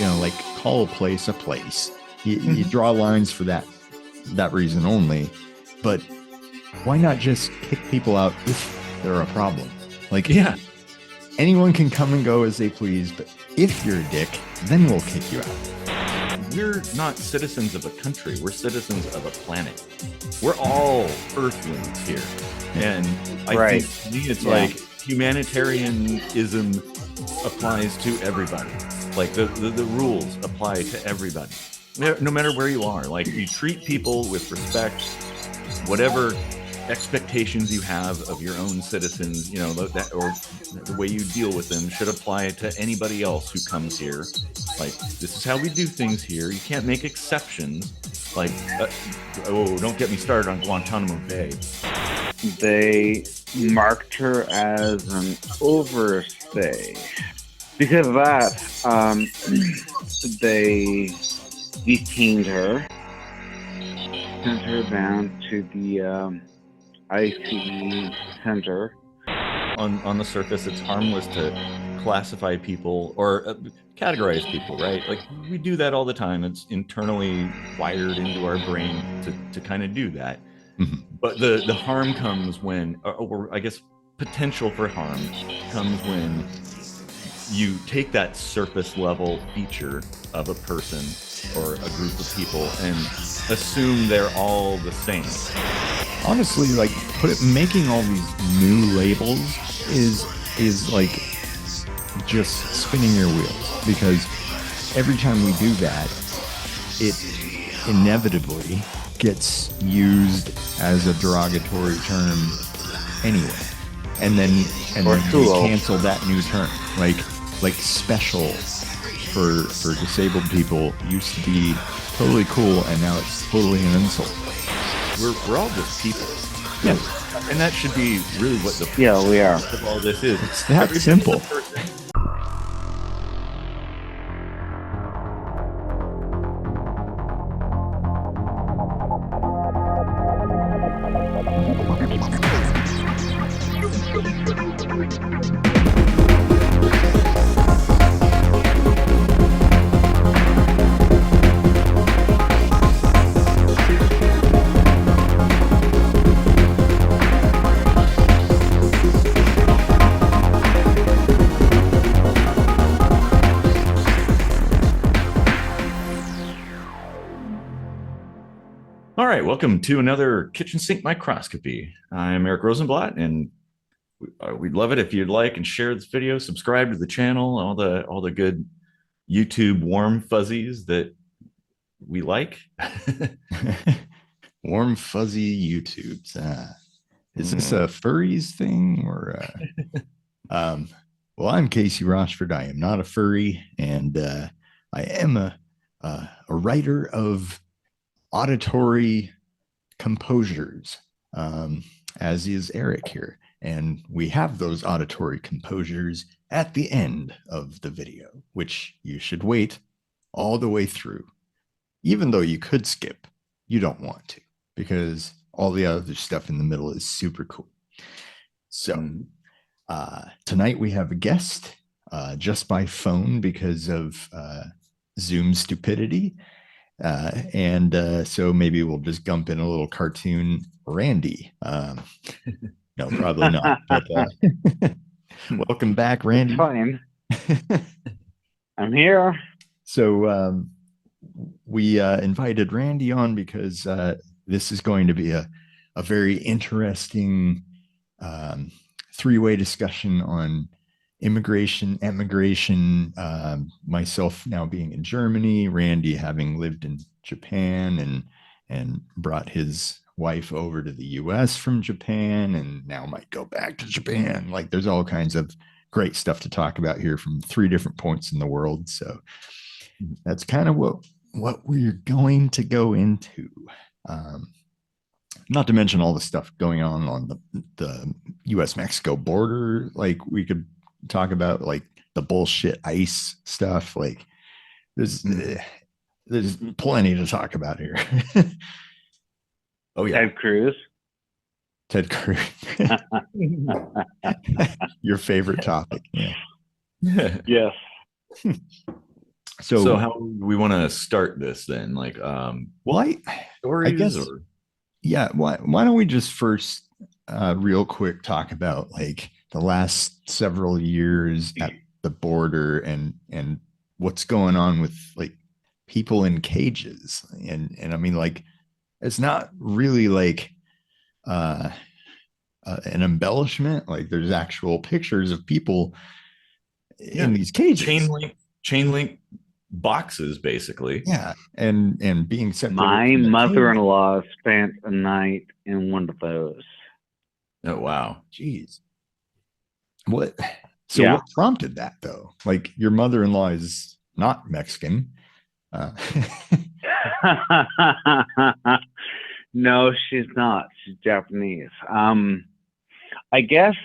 like call a place a place. You draw lines for that reason only. But why not just kick people out if they're a problem? Like, yeah, anyone can come and go as they please, but if you're a dick, then we'll kick you out. we're not citizens of a country. We're citizens of a planet. We're all Earthlings here. And I think to me, it's like humanitarianism applies to everybody. Like the rules apply to everybody, no matter where you are. Like, you treat people with respect, whatever expectations you have of your own citizens, that, or the way you deal with them should apply to anybody else who comes here. Like, this is how we do things here. You can't make exceptions. Like, don't get me started on Guantanamo Bay. They marked her as an overstay. Because of that, they detained her, sent her down to the ICE center. On the surface, it's harmless to classify people or categorize people, right? Like, we do that all the time. It's internally wired into our brain to kind of do that. But the harm comes when, or I guess potential for harm comes when you take that surface level feature of a person or a group of people and assume they're all the same. Honestly, like, making all these new labels is like just spinning your wheels, because every time we do that, it inevitably gets used as a derogatory term anyway, and then we cancel that new term. Like special for disabled people used to be totally cool, and now it's totally an insult. We're all just people. Yeah. And that should be really what the we are. Of all this is. It's that simple. All right, welcome to another kitchen sink microscopy. I'm Eric Rosenblatt, and we'd love it if you'd like and share this video, subscribe to the channel, all the good YouTube warm fuzzies that we like. Warm fuzzy YouTubes. Is this a furries thing or? Well, I'm Casey Rochford. I am not a furry, and I am a writer of auditory composures, as is Eric here. And we have those auditory composures at the end of the video, which you should wait all the way through. Even though you could skip, you don't want to, because all the other stuff in the middle is super cool. So tonight we have a guest just by phone because of Zoom stupidity. So maybe we'll just gump in a little cartoon Randy. No, probably not. But welcome back, Randy. Fine. I'm here. So we invited Randy on because this is going to be a very interesting three-way discussion on immigration, emigration, myself now being in Germany, Randy having lived in Japan and brought his wife over to the US from Japan and now might go back to Japan. Like, there's all kinds of great stuff to talk about here from three different points in the world. So that's kind of what we're going to go into. Not to mention all the stuff going on the US-Mexico border. Like, we could talk about like the bullshit ICE stuff. Like, there's plenty to talk about here. Oh yeah, Ted Cruz. Your favorite topic. Yeah. Yes. So how do we want to start this then? Like, well, I stories guess, or yeah. Why don't we just first, real quick, talk about like the last several years at the border and what's going on with like people in cages, and I mean, like, it's not really like uh, an embellishment. Like, there's actual pictures of people in these cages. chain link boxes, basically. Yeah, and being separated My from their family. mother-in-law spent a night in one of those. Oh wow. Jeez. What? So Yeah. what prompted that though? Like, your mother-in-law is not Mexican. Uh, No, she's not. She's Japanese. I guess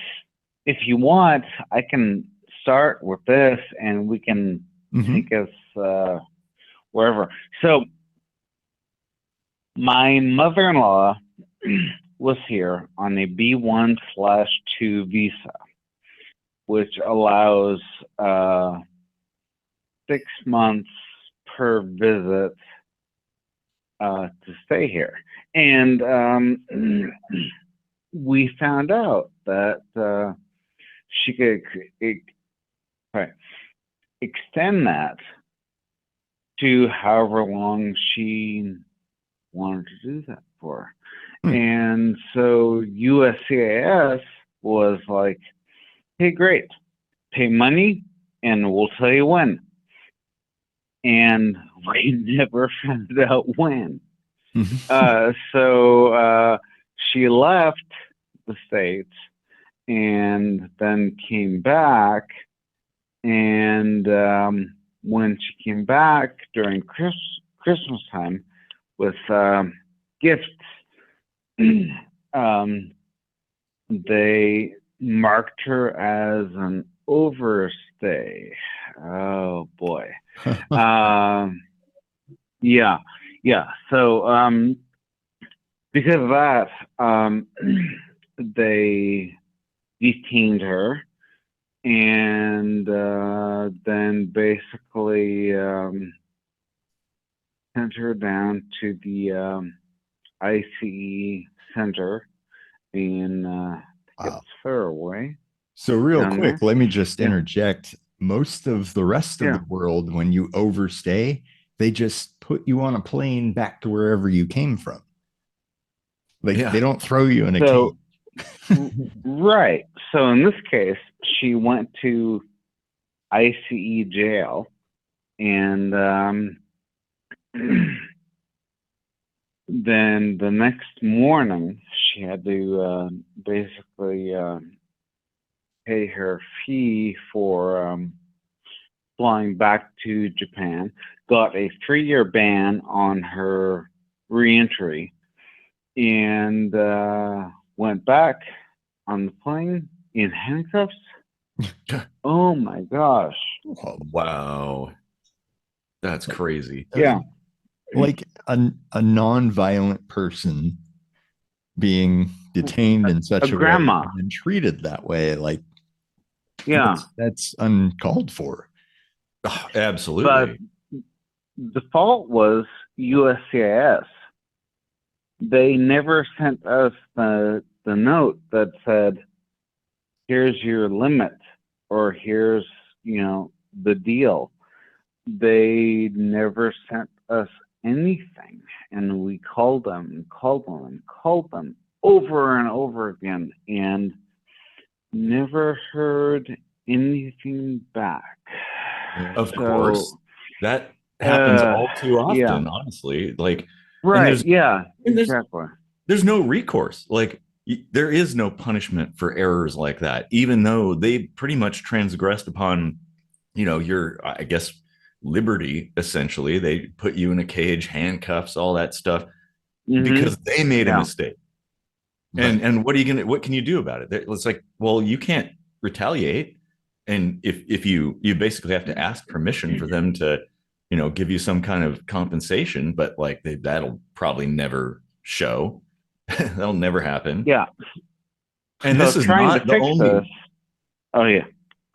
if you want, I can start with this and we can take us wherever. So my mother-in-law was here on a B1/2 visa, which allows 6 months per visit to stay here. And we found out that she could extend that to however long she wanted to do that for. And so USCIS was like, hey, great, pay money and we'll tell you when. And we never found out when. So she left the States and then came back. And when she came back during Christmas time with gifts, they marked her as an overstay. Oh boy. Yeah. So because of that, they detained her and then basically sent her down to the ICE center in Fairway. So real quick, let me just interject. Most of the rest of the world, when you overstay, they just put you on a plane back to wherever you came from. Like, they don't throw you in a cage. Right. So in this case, she went to ICE jail, and then the next morning she had to basically pay her fee for flying back to Japan, got a 3-year ban on her reentry, and went back on the plane in handcuffs. Oh my gosh. Wow. That's crazy. Yeah. Like a non-violent person being detained in such a way and treated that way, like, that's uncalled for. Oh, absolutely. But the fault was USCIS. They never sent us the note that said, here's your limit, or here's, the deal. They never sent us anything, and we called them over and over again, and never heard anything back. Of course, that happens all too often, honestly. Like, right? Exactly. There's no recourse. Like, there is no punishment for errors like that, even though they pretty much transgressed upon, your, I guess, liberty. Essentially, they put you in a cage, handcuffs, all that stuff, because they made a mistake. And what can you do about it? It's like, well, you can't retaliate. And if you basically have to ask permission for them to, give you some kind of compensation, but like that'll probably never show. That'll never happen. Yeah. And so this is not the only. Oh yeah.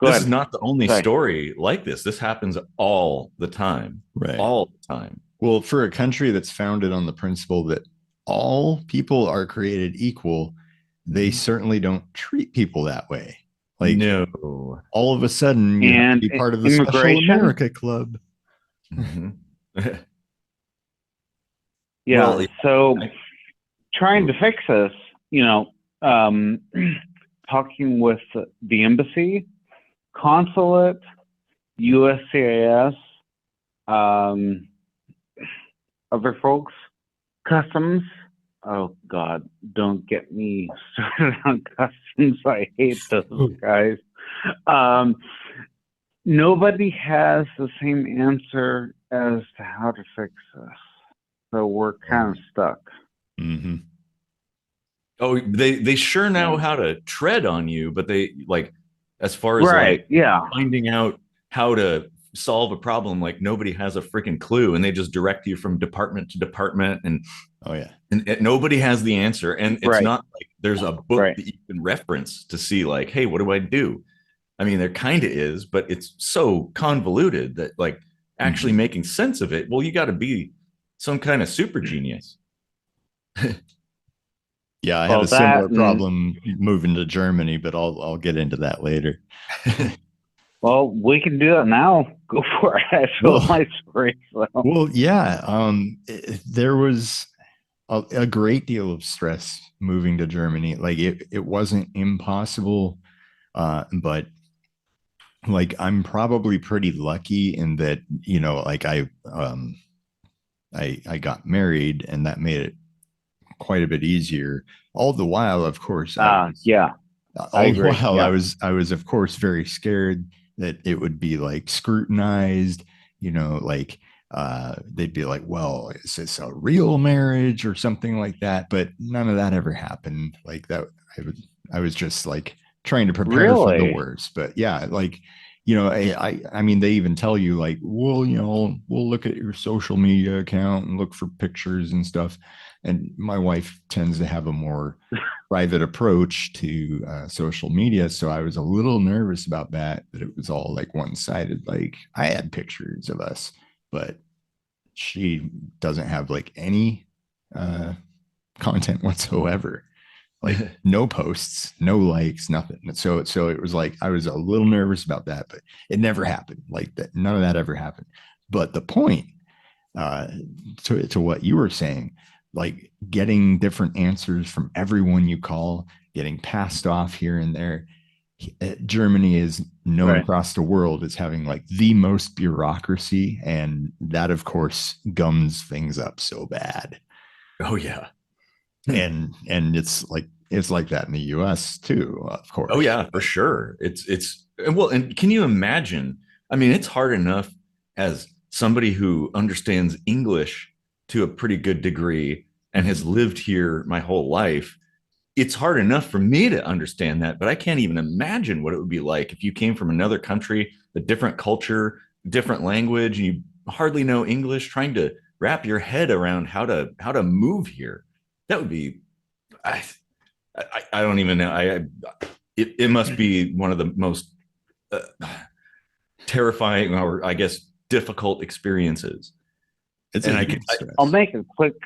this is not the only story like this. This happens all the time. Right. All the time. Well, for a country that's founded on the principle that all people are created equal, they certainly don't treat people that way. Like, no. All of a sudden, you have to be part of the Special America Club. Mm-hmm. Yeah. Well, so trying to fix this, talking with the embassy, consulate, USCIS, other folks, customs. Oh God, don't get me started on customs. I hate those guys. Nobody has the same answer as to how to fix this. So we're kind of stuck. Mm-hmm. Oh, they sure know how to tread on you, but they as far as finding out how to solve a problem, nobody has a freaking clue, and they just direct you from department to department, and and nobody has the answer, and it's not like there's a book that you can reference to see hey, what do I do? I mean, there kind of is, but it's so convoluted that actually making sense of it, well, you got to be some kind of super genius. Yeah, I had a similar problem moving to Germany, but I'll get into that later. Well, we can do that now. Go for it. I feel my story. So. Well, yeah. There was a great deal of stress moving to Germany. It wasn't impossible, but I'm probably pretty lucky in that, I got married, and that made it quite a bit easier. All the while, of course, I was of course very scared that it would be scrutinized, they'd be like, well, is this a real marriage or something like that? But none of that ever happened. I was just trying to prepare for the worst. But yeah, I mean, they even tell you we'll look at your social media account and look for pictures and stuff. And my wife tends to have a more private approach to social media. So I was a little nervous about that it was all one-sided. I had pictures of us, but she doesn't have any content whatsoever. No posts, no likes, nothing. So it was I was a little nervous about that, but it never happened. That, none of that ever happened. But the point to what you were saying, getting different answers from everyone you call, getting passed off here and there. Germany is known across the world as having the most bureaucracy, and that of course gums things up so bad. Oh yeah. And it's like that in the US too, of course. Oh yeah, for sure. It's well, and can you imagine? I mean, it's hard enough as somebody who understands English to a pretty good degree and has lived here my whole life. It's hard enough for me to understand that, but I can't even imagine what it would be like if you came from another country, a different culture, different language, and you hardly know English, trying to wrap your head around how to move here. That would be, I don't even know. It must be one of the most terrifying, or I guess difficult experiences. I'll make a quick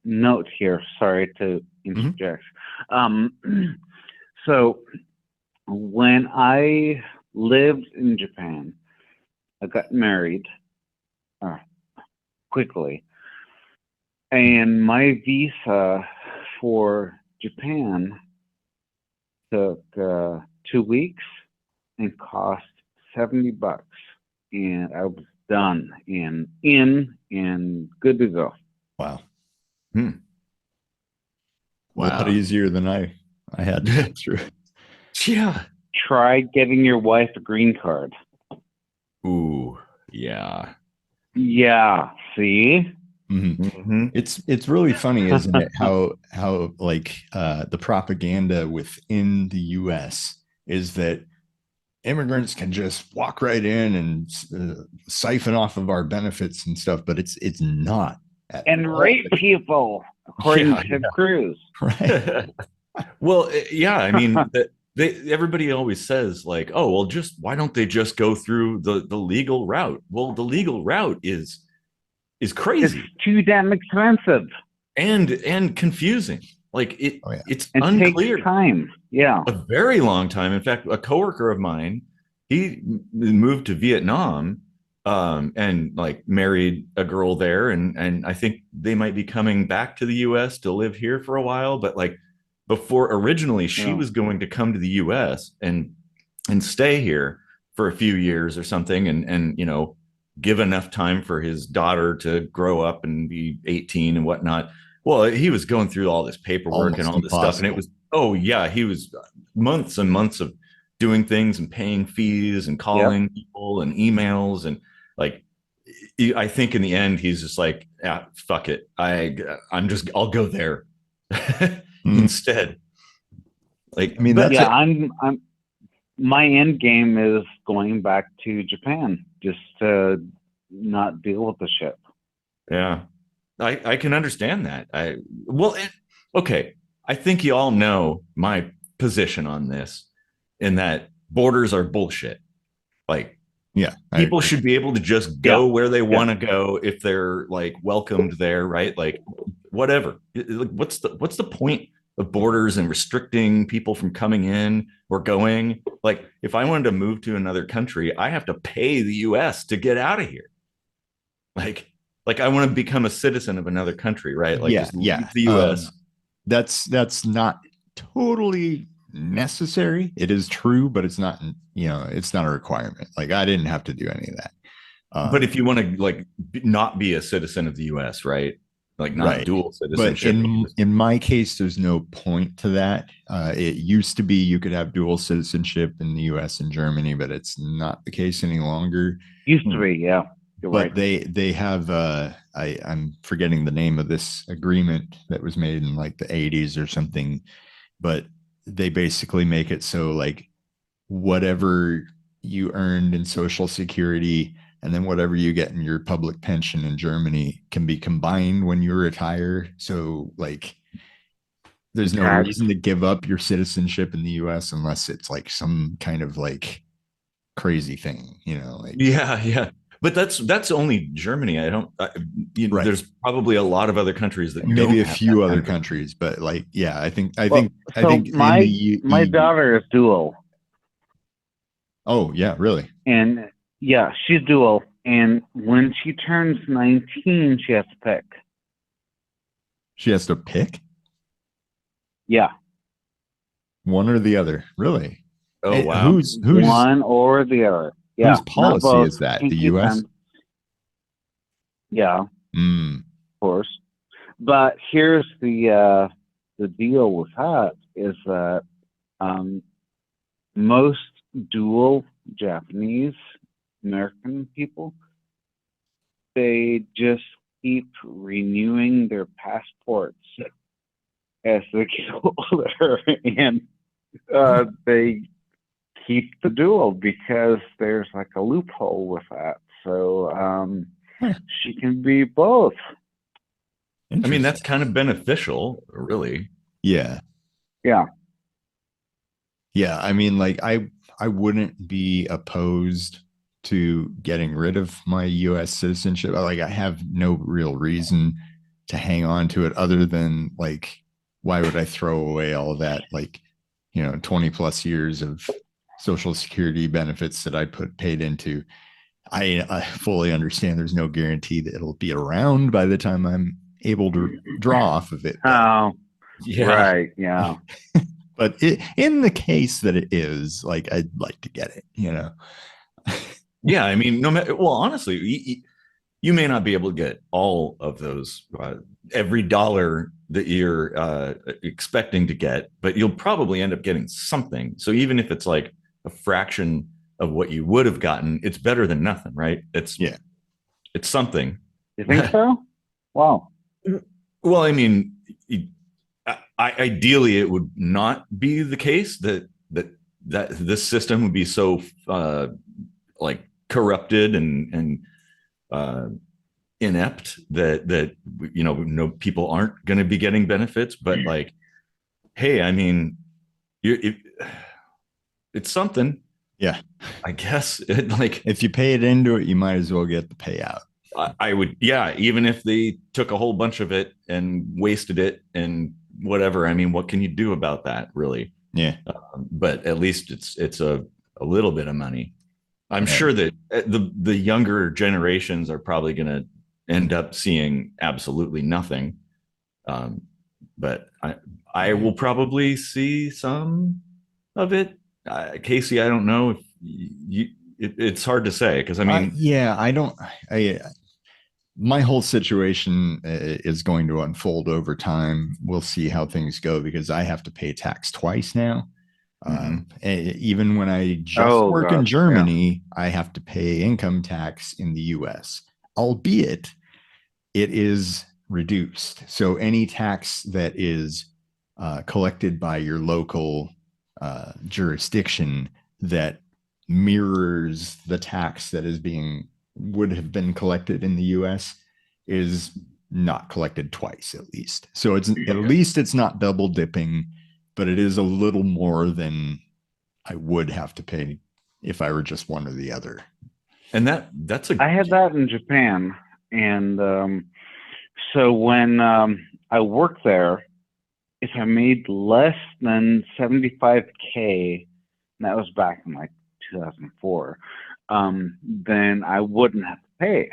note here. Sorry to interject. So when I lived in Japan, I got married quickly, and my visa for Japan took 2 weeks and cost $70, and I was done and good to go. Wow. Wow. A lot easier than I had to go through. Yeah. Try getting your wife a green card. Ooh, yeah. Yeah. See? Mm-hmm. Mm-hmm. It's really funny, isn't it? How the propaganda within the US is that immigrants can just walk right in and siphon off of our benefits and stuff, but it's not. And rape people, according to Cruz. Right. Well, yeah, I mean, everybody always says like, oh well, just why don't they just go through the legal route? Well, the legal route is crazy. It's too damn expensive and confusing. Like it's and unclear. takes time. Yeah, a very long time. In fact, a coworker of mine, he moved to Vietnam, and like married a girl there, and I think they might be coming back to the U.S. to live here for a while. But like before, originally she was going to come to the U.S. and stay here for a few years or something, and give enough time for his daughter to grow up and be 18 and whatnot. Well, he was going through all this paperwork and Almost all this stuff, and it was, oh yeah, he was months and months of doing things and paying fees and calling people and emails, and like I think in the end he's just like, yeah, fuck it, I'll go there instead. Like, I mean, but yeah, I'm my end game is going back to Japan just to not deal with the shit. Yeah, I can understand that. Okay. I think you all know my position on this, in that borders are bullshit. Like, yeah, people should be able to just go where they want to go if they're like welcomed there, right? Like, whatever. Like, what's the point of borders and restricting people from coming in or going? Like, if I wanted to move to another country, I have to pay the U.S. to get out of here. Like I want to become a citizen of another country, right? Like, just leave the U.S. That's not totally necessary. It is true, but it's not. It's not a requirement. Like, I didn't have to do any of that. But if you want to like not be a citizen of the U.S., right? Like, not dual citizenship. But in my case, there's no point to that. It used to be you could have dual citizenship in the U.S. and Germany, but it's not the case any longer. Used to be, yeah. You're but right. they have I'm forgetting the name of this agreement that was made in like the 80s or something, but they basically make it so like whatever you earned in Social Security and then whatever you get in your public pension in Germany can be combined when you retire. So like there's no reason to give up your citizenship in the US unless it's like some kind of like crazy thing, like yeah. But that's only Germany. There's probably a lot of other countries that maybe a few other countries, but like, yeah, I think my daughter is dual. Oh yeah, really? And yeah, she's dual. And when she turns 19, she has to pick. She has to pick? Yeah. One or the other, really? Oh wow. Who's one or the other? Yeah, whose policy is that? The U.S.? Yeah, of course. But here's the deal with that is that most dual Japanese American people, they just keep renewing their passports as they get older, and they keep the dual because there's like a loophole with that. So she can be both. I mean, that's kind of beneficial, really. Yeah. I mean, like I wouldn't be opposed to getting rid of my U.S. citizenship. Like, I have no real reason to hang on to it other than like, why would I throw away all of that, like, 20 plus years of Social Security benefits that I paid into? I fully understand there's no guarantee that it'll be around by the time I'm able to draw off of it. Oh, yeah. Right. Yeah. But in the case that it is, like, I'd like to get it, Yeah. I mean, no matter, well, honestly, you may not be able to get all of those, every dollar that you're expecting to get, but you'll probably end up getting something. So even if it's like a fraction of what you would have gotten, it's better than nothing, right? It's something. You think so? Wow. Well, I mean, ideally, it would not be the case that this system would be so like corrupted and inept that no people aren't going to be getting benefits. But like, hey, I mean, it's something. Yeah. I guess like if you pay it into it, you might as well get the payout. I would, yeah, even if they took a whole bunch of it and wasted it and whatever. I mean, what can you do about that, really? Yeah. But at least it's a little bit of money. I'm Yeah. sure that the younger generations are probably going to end up seeing absolutely nothing. But I will probably see some of it. Casey, I don't know if it's hard to say because I mean, yeah, I don't. My whole situation is going to unfold over time. We'll see how things go because I have to pay tax twice now. Even when I just work in Germany, I have to pay income tax in the US, albeit it is reduced. So any tax that is collected by your local jurisdiction that mirrors the tax that is being would have been collected in the US is not collected twice, at least. So it's at least it's not double dipping, but it is a little more than I would have to pay if I were just one or the other. And that's I had that in Japan, and so when I worked there, if I made less than 75K, and that was back in like 2004, then I wouldn't have to pay.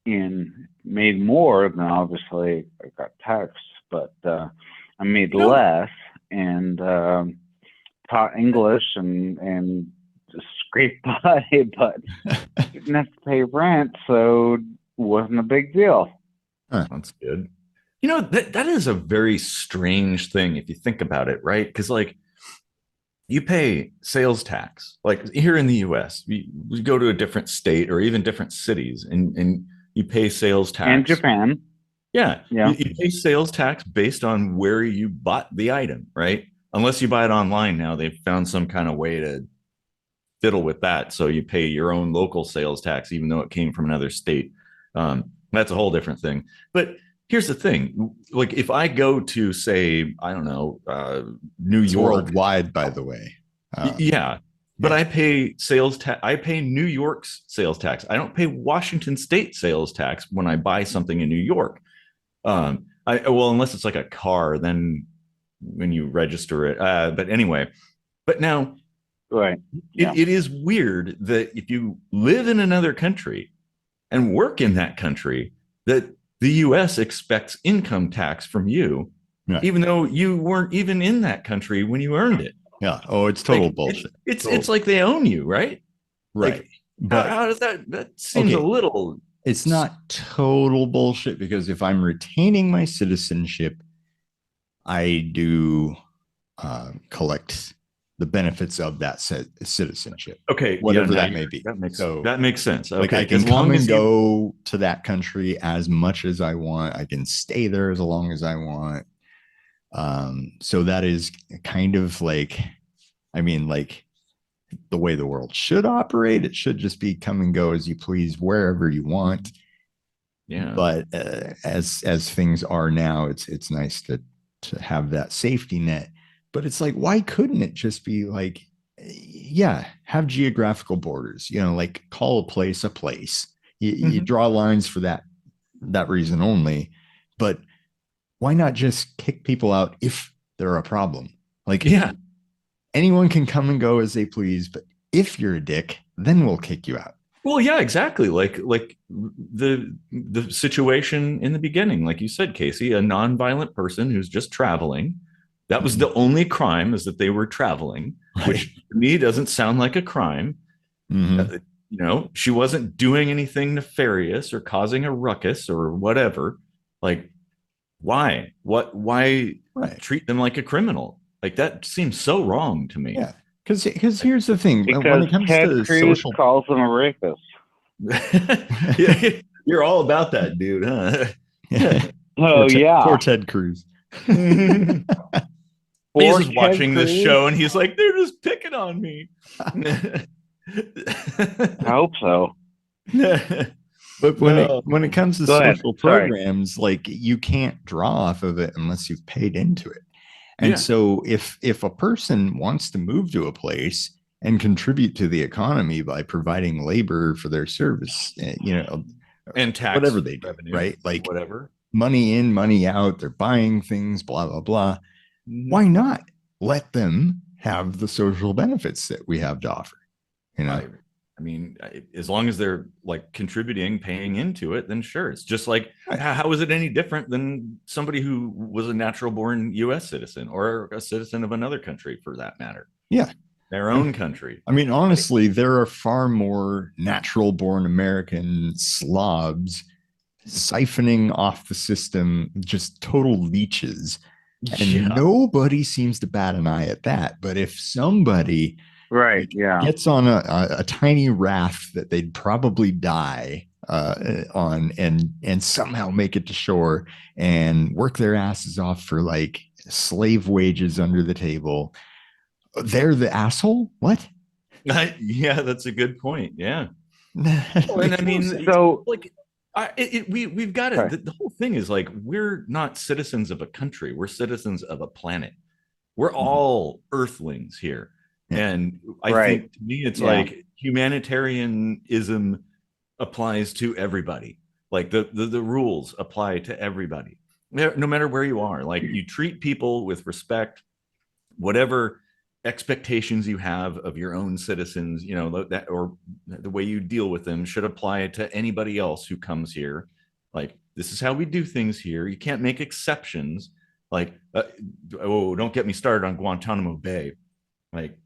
And made more, then obviously I got taxed, but I made less and taught English and just scraped by, but didn't have to pay rent, so it wasn't a big deal. That's good. You know, that is a very strange thing if you think about it, right? Because like you pay sales tax, like here in the US, we go to a different state or even different cities and you pay sales tax. And Japan. Yeah. You pay sales tax based on where you bought the item, right? Unless you buy it online now, they've found some kind of way to fiddle with that. So you pay your own local sales tax, even though it came from another state. That's a whole different thing. But here's the thing. Like if I go to say, I don't know, New York. Worldwide, by the way. Yeah. But I pay sales tax. I pay New York's sales tax. I don't pay Washington State sales tax when I buy something in New York. Well, unless it's like a car, then when you register it. But anyway, but now, right? It is weird that if you live in another country and work in that country, that the U.S. expects income tax from you, even though you weren't even in that country when you earned it. Yeah. Oh, it's total bullshit. It's like they own you, right? Right. Like, but how does that seems a little. It's not total bullshit because if I'm retaining my citizenship, I do collect the benefits of that citizenship. Okay, whatever that may be. That makes sense. Okay, like I can come and go to that country as much as I want. I can stay there as long as I want. So that is kind of like, I mean, like the way the world should operate. It should just be come and go as you please wherever you want. Yeah. But as things are now, it's nice to have that safety net. But it's like, why couldn't it just be like, yeah, have geographical borders, like call a place a place. You draw lines for that reason only. But why not just kick people out if they're a problem? Like, yeah, anyone can come and go as they please, but if you're a dick, then we'll kick you out. Well, yeah, exactly. Like the situation in the beginning, like you said, Casey, a nonviolent person who's just traveling. That was the only crime, is that they were traveling, right. Which to me doesn't sound like a crime. She wasn't doing anything nefarious or causing a ruckus or whatever. Like, why? Why treat them like a criminal? Like, that seems so wrong to me. Yeah, because here's the thing. Because when it comes Ted to Cruz social, calls them a rapist. You're all about that, dude, huh? Poor Ted Cruz. He's just watching this show and he's like, they're just picking on me. I hope so. But when it comes to social programs, like you can't draw off of it unless you've paid into it. And so if a person wants to move to a place and contribute to the economy by providing labor for their service, and tax whatever they do, revenue, right? Like whatever. money in, money out, they're buying things, blah, blah, blah. Mm-hmm. Why not let them have the social benefits that we have to offer? I mean, as long as they're like contributing, paying into it, then sure. It's just like, how is it any different than somebody who was a natural born US citizen or a citizen of another country for that matter? Yeah. Their own country. I mean, honestly, there are far more natural born American slobs siphoning off the system, just total leeches. And nobody seems to bat an eye at that. But if somebody gets on a tiny raft that they'd probably die on and somehow make it to shore and work their asses off for like slave wages under the table, they're the asshole? What? Yeah, that's a good point. Yeah. Well, and I mean, so like, we've got to, the whole thing is like, we're not citizens of a country. We're citizens of a planet. We're all earthlings here. And I think to me, it's like humanitarianism applies to everybody. Like the rules apply to everybody, no matter where you are. Like you treat people with respect, whatever expectations you have of your own citizens, that or the way you deal with them should apply to anybody else who comes here. Like, this is how we do things here. You can't make exceptions. Like, don't get me started on Guantanamo Bay. Like,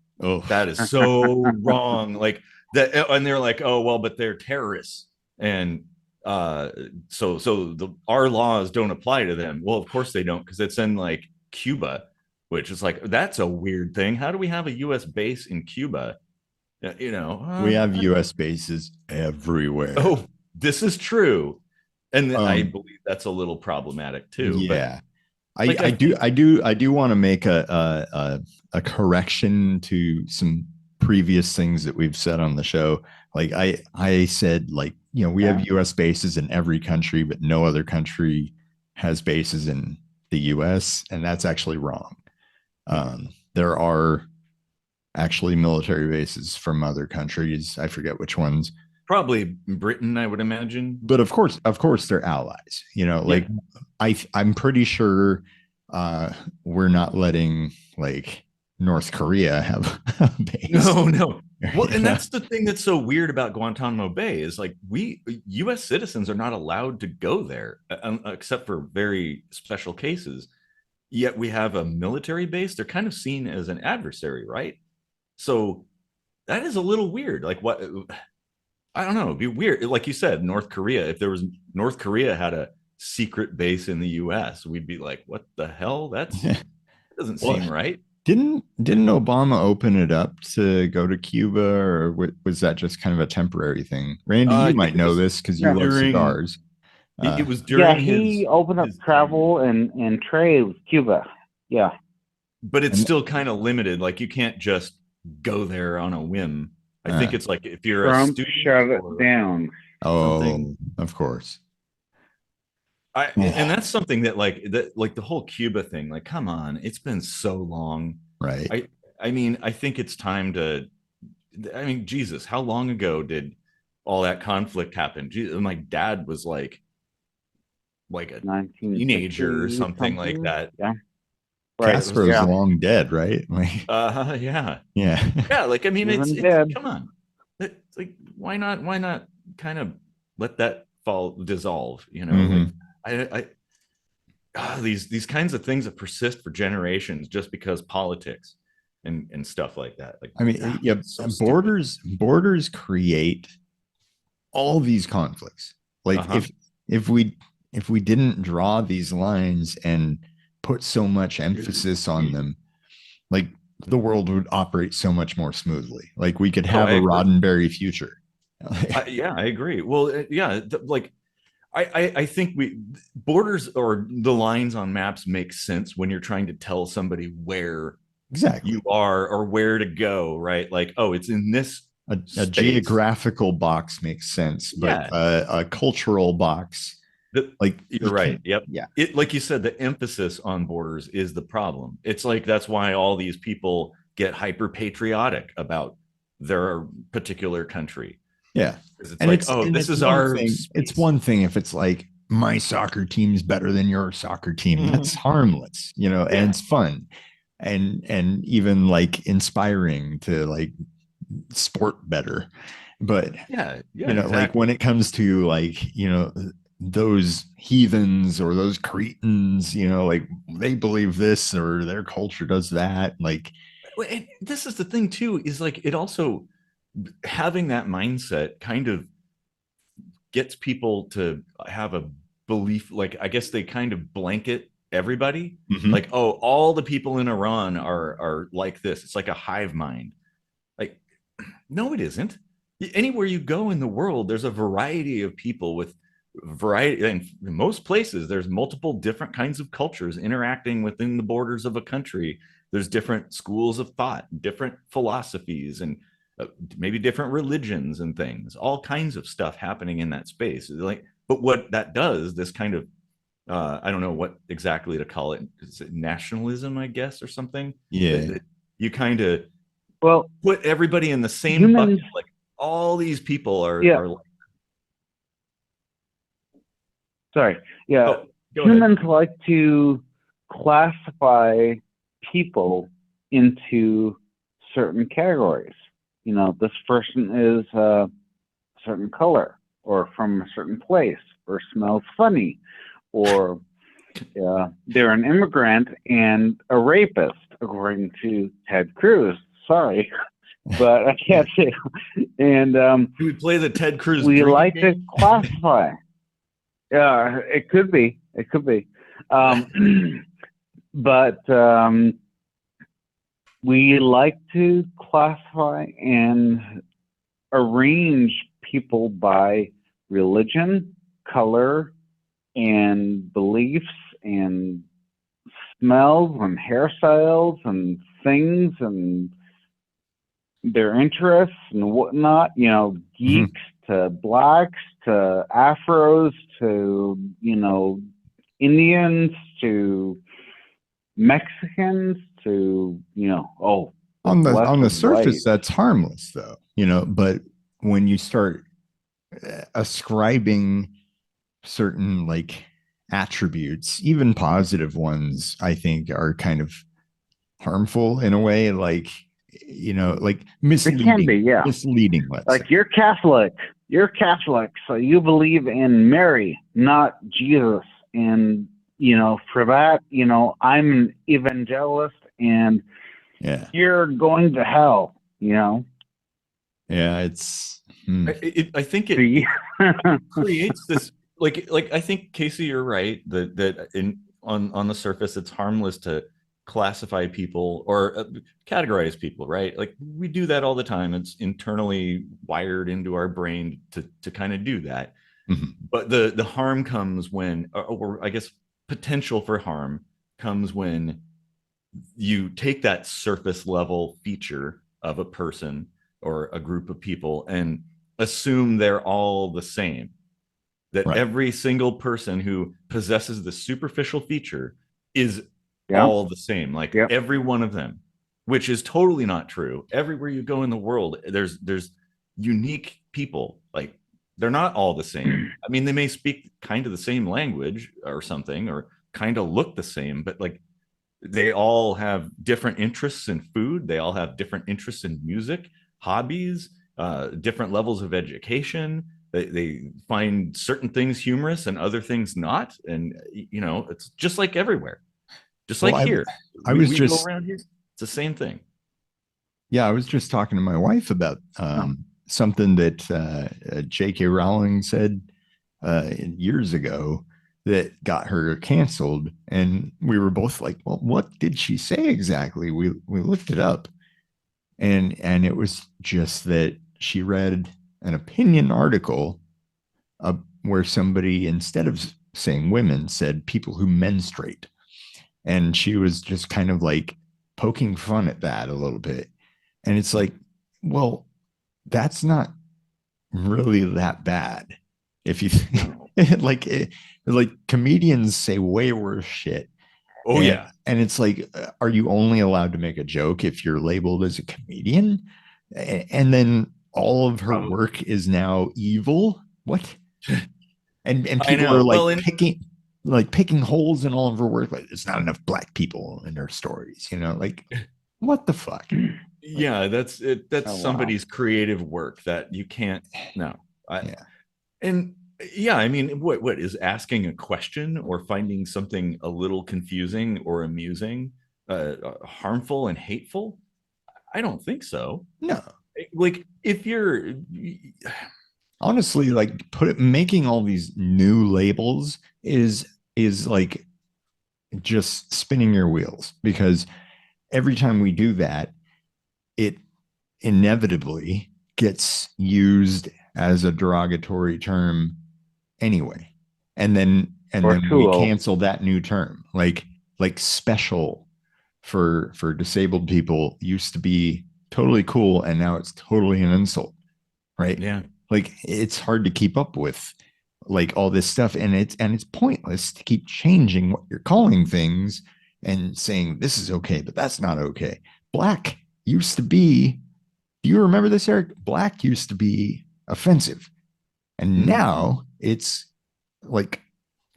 that is so wrong. Like that, and they're like, oh well, but they're terrorists, and so our laws don't apply to them. Well, of course they don't, because it's in like Cuba, which is like, that's a weird thing. How do we have a U.S. base in Cuba? We have U.S. bases everywhere. Oh, this is true, and I believe that's a little problematic too. Yeah, but like, I do want to make a correction to some previous things that we've said on the show. Like I said, like, we have U.S. bases in every country, but no other country has bases in the U.S., and that's actually wrong. There are actually military bases from other countries. I forget which ones. Probably Britain, I would imagine. But of course, they're allies. Like I'm pretty sure we're not letting like North Korea have a base. No. Well, and that's the thing that's so weird about Guantanamo Bay is like, we U.S. citizens are not allowed to go there except for very special cases. Yet we have a military base. They're kind of seen as an adversary, right? So that is a little weird. Like, what? I don't know. It'd be weird. Like you said, North Korea. If North Korea had a secret base in the U.S., we'd be like, what the hell? That doesn't seem right. Didn't Obama open it up to go to Cuba, or was that just kind of a temporary thing? Randy, you might know this because you love cigars. It was during he opened up travel and trade with Cuba. Yeah. But it's still kind of limited. Like, you can't just go there on a whim. I think it's like, if you're Trump a student, shut it down. Oh, of course. And that's something that like the whole Cuba thing, like, come on, it's been so long. Right. I mean, I think it's time to, I mean, Jesus, how long ago did all that conflict happen? Jesus, my dad was like a teenager or something like that. Yeah. Castro's long dead, right? Like, yeah. Like, I mean, it's come on. It's like, why not kind of let that dissolve, like, these kinds of things that persist for generations just because politics and stuff like that. Like, I mean, so borders create all these conflicts. Like, if we didn't draw these lines and put so much emphasis on them, like, the world would operate so much more smoothly. Like, we could have a Roddenberry future. I agree. Well, like, I think borders or the lines on maps make sense when you're trying to tell somebody where exactly you are or where to go, right? Like, oh, it's in this a geographical box makes sense, but a cultural box Like you're right. Yep. Yeah. It, like you said, the emphasis on borders is the problem. It's like that's why all these people get hyper patriotic about their particular country. Yeah. Because it's And like, oh, this it's is one our thing. It's space. one thing if it's like my soccer team's better than your soccer team. That's Mhm. harmless, and Yeah. it's fun and even like inspiring to like sport better. But Yeah. Yeah. like Exactly. when it comes to like, those heathens or those cretans, like they believe this or their culture does that. Like, And this is the thing too, is like it also having that mindset kind of gets people to have a belief, like I guess they kind of blanket everybody, mhm. like, oh, all the people in Iran are like this. It's like a hive mind. Like, no, it isn't. Anywhere you go in the world, there's a variety of people with variety. In most places, there's multiple different kinds of cultures interacting within the borders of a country. There's different schools of thought, different philosophies, and maybe different religions and things. All kinds of stuff happening in that space. Like, but what that does, this kind of I don't know what exactly to call it. Is it nationalism, I guess, or something? Yeah. That you kind of Well, put everybody in the same humans, bucket. Like all these people yeah, are like, sorry, yeah, oh, go ahead. humans like to classify people into certain categories. This person is a certain color, or from a certain place, or smells funny, or they're an immigrant and a rapist, according to Ted Cruz. Sorry, but I can't say. And Do we play the Ted Cruz we drinking like to game? classify. Yeah, it could be. It could be. But we like to classify and arrange people by religion, color, and beliefs, and smells, and hairstyles, and things, and their interests and whatnot. Mhm. Geeks to blacks to Afros to Indians to Mexicans to the On the blessed surface whites. that's harmless though, but when you start ascribing certain like attributes, even positive ones, I think are kind of harmful in a way, like like It can be, misleading, yeah. let's say. Like you're Catholic. You're Catholic, so you believe in Mary, not Jesus. And for that, I'm an evangelist, and Yeah. you're going to hell. Yeah, it's I think See, it creates this, like I think, Casey, you're right that in on the surface it's harmless to classify people or categorize people, right? Like we do that all the time. It's internally wired into our brain to kind of do that. mhm. But the harm comes when, or I guess potential for harm comes when you take that surface level feature of a person or a group of people and assume they're all the same, that Right. every single person who possesses the superficial feature is yeah, all the same, like yep, every one of them, which is totally not true. Everywhere you go in the world, there's unique people. Like they're not all the same. I mean, they may speak kind of the same language or something, or kind of look the same, but like they all have different interests in food. They all have different interests in music, hobbies, different levels of education. They find certain things humorous and other things not. And, it's just like everywhere, just Well, like here. I We, was we go just around here, it's the same thing. yeah, I was just talking to my wife about something that J.K. Rowling said years ago that got her canceled, and we were both like, "Well, what did she say exactly?" We looked it up, and it was just that she read an opinion article where somebody, instead of saying women, said people who menstruate, and she was just kind of like poking fun at that a little bit, and it's like, well, that's not really that bad if you like it, Like comedians say way worse shit. Oh yeah. And it's like, are you only allowed to make a joke if you're labeled as a comedian? And then all of her work is now evil. What? And I people are know. Well, like picking holes in all of her work. Like there's not enough black people in her stories, you know, like what the fuck? yeah, that's it. That's Oh, wow. somebody's creative work that you can't. No, Yeah. and yeah, I mean, what is asking a question or finding something a little confusing or amusing, harmful and hateful? I don't think so. No. Like if you're Honestly, like making all these new labels is like just spinning your wheels, because every time we do that, it inevitably gets used as a derogatory term anyway. And then we cancel that new term. Like special for disabled people used to be totally cool, and now it's totally an insult, right? yeah. Like it's hard to keep up with like all this stuff, and it's pointless to keep changing what you're calling things and saying this is okay but that's not okay. Black used to be, do you remember this, Eric? Black used to be offensive, and now it's like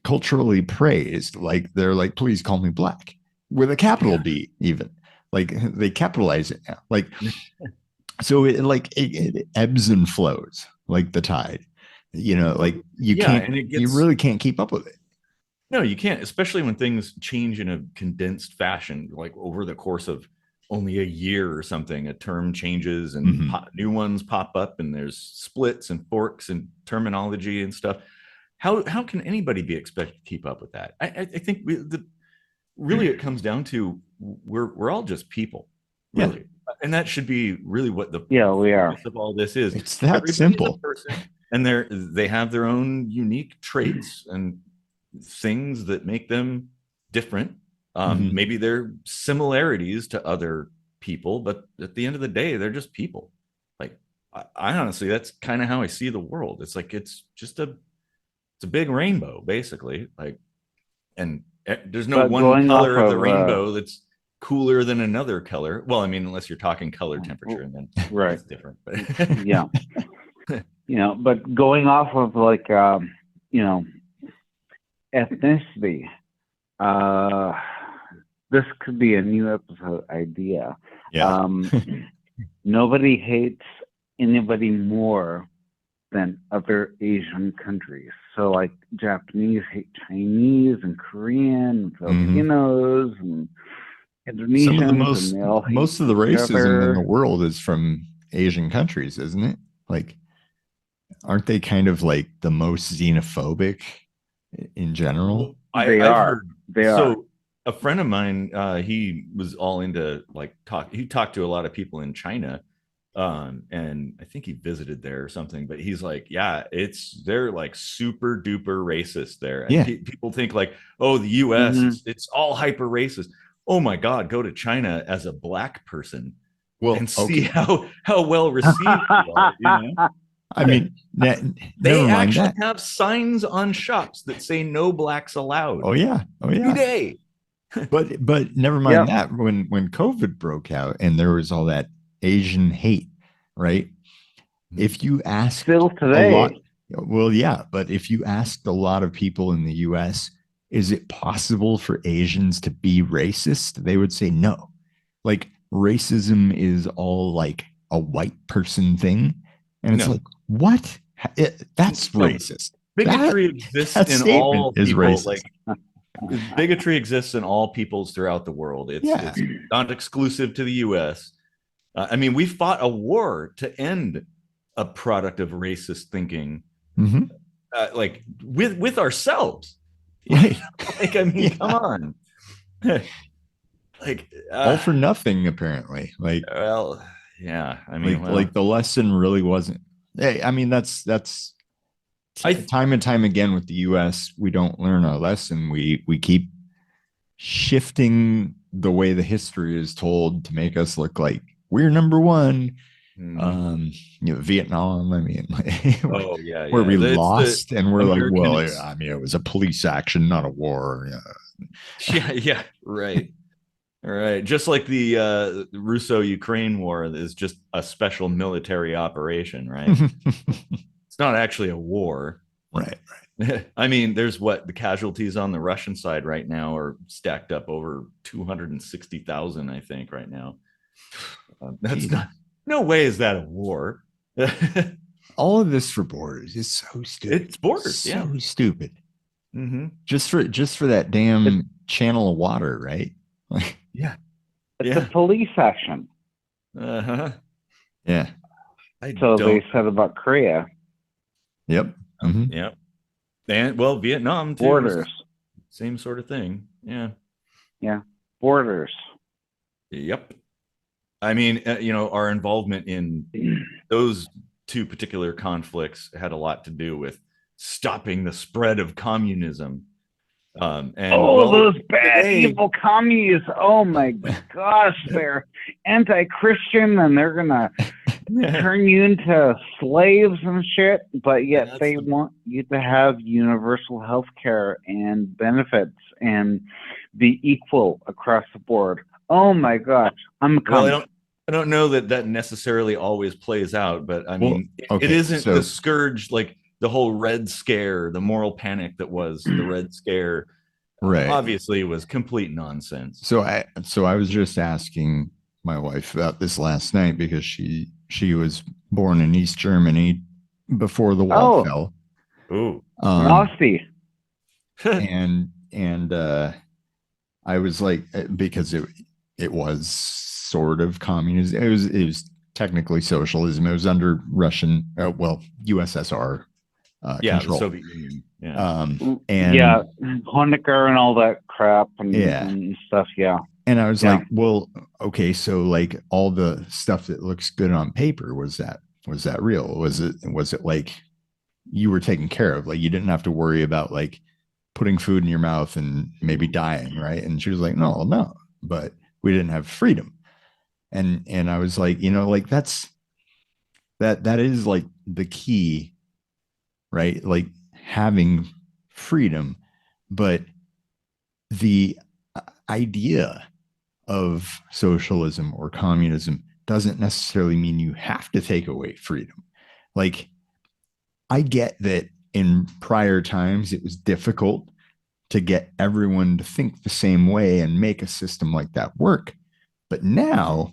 culturally praised. Like they're like, please call me black with a capital B, even. Like they capitalize it now. Like so it ebbs and flows like the tide. You know, like you really can't keep up with it. No, you can't, especially when things change in a condensed fashion, like over the course of only a year or something. A term changes and new ones pop up, and there's splits and forks and terminology and stuff. How can anybody be expected to keep up with that? I think really it comes down to we're all just people, really, and that should be really what the we are of all this is. It's that simple. And they have their own unique traits and things that make them different. Maybe they're similarities to other people, but at the end of the day, they're just people. Like I honestly, that's kind of how I see the world. It's like it's a big rainbow, basically. Like, and there's no one color of the rainbow that's cooler than another color. Well, I mean, unless you're talking color temperature, and then it's different. But yeah. You know, but going off of like you know, ethnicity, this could be a new episode idea. Yeah. Nobody hates anybody more than other Asian countries. So like Japanese hate Chinese and Korean and Filipinos and Indonesians. Some of the most of the racism in the world is from Asian countries, isn't it? Like, aren't they kind of like the most xenophobic in general? They are. So a friend of mine, he was all into like he talked to a lot of people in China, and I think he visited there or something. But he's like, yeah, they're like super duper racist there. Yeah. People think like, oh, the U.S. It's all hyper racist. Oh my God, go to China as a black person, and see how well received you are. You know? I mean, they actually have signs on shops that say "No blacks allowed." Oh yeah, today. but never mind that. When COVID broke out and there was all that Asian hate, right? If you ask still today, but if you asked a lot of people in the U.S., is it possible for Asians to be racist? They would say no. Like racism is all like a white person thing. And it's like, what? That's racist. Bigotry exists in all people. Like bigotry exists in all peoples throughout the world. It's not exclusive to the U.S. I mean, we fought a war to end a product of racist thinking, like with ourselves. Right. Like, I mean, come on. Like all for nothing, apparently. Like, well, yeah. I mean, like the lesson really wasn't. Hey, I mean, that's time and time again with the U.S. We don't learn our lesson. We keep shifting the way the history is told to make us look like we're number one, Vietnam, I mean, Oh yeah, where yeah. we It's the lost and we're like, American. well, I mean, it was a police action, not a war. Yeah, yeah, right. All right. Just like the Russo-Ukraine war is just a special military operation, right? It's not actually a war. Right. I mean, there's the casualties on the Russian side right now are stacked up over 260,000, I think, right now. That's not, no way is that a war. All of this for borders is so stupid. It's borders, so yeah. stupid. Mm-hmm. Just for that damn channel of water, right? Yeah. It's a police action. Uh-huh. Yeah. So they said about Korea. Yep. Mm-hmm. Yep. And well, Vietnam too. Borders. Same sort of thing. Yeah. Yeah. Borders. Yep. I mean, our involvement in those two particular conflicts had a lot to do with stopping the spread of communism. Those bad, evil commies. Oh my gosh, they're anti-Christian and they're going to turn you into slaves and shit, but yet they want you to have universal health care and benefits and be equal across the board. Oh my gosh, I'm a commie. Well, I don't know that necessarily always plays out, but I mean, it isn't the scourge, like the whole Red Scare, the moral panic that was the Red Scare. Right. Obviously, was complete nonsense. So I was just asking my wife about this last night because she was born in East Germany before the wall fell. Ooh, nasty. and I was like, because it was sort of communism. It was technically socialism. It was under Russian, USSR control. The Soviet Union. Yeah. And Honecker and all that crap and stuff. Yeah. And I was like, well, okay, so like all the stuff that looks good on paper, was that real? Was it like you were taken care of? Like you didn't have to worry about like putting food in your mouth and maybe dying, right? And she was like, no, but we didn't have freedom. And I was like, like that is like the key, right? Like having freedom, but the idea of socialism or communism doesn't necessarily mean you have to take away freedom. Like, I get that in prior times it was difficult to get everyone to think the same way and make a system like that work. But now,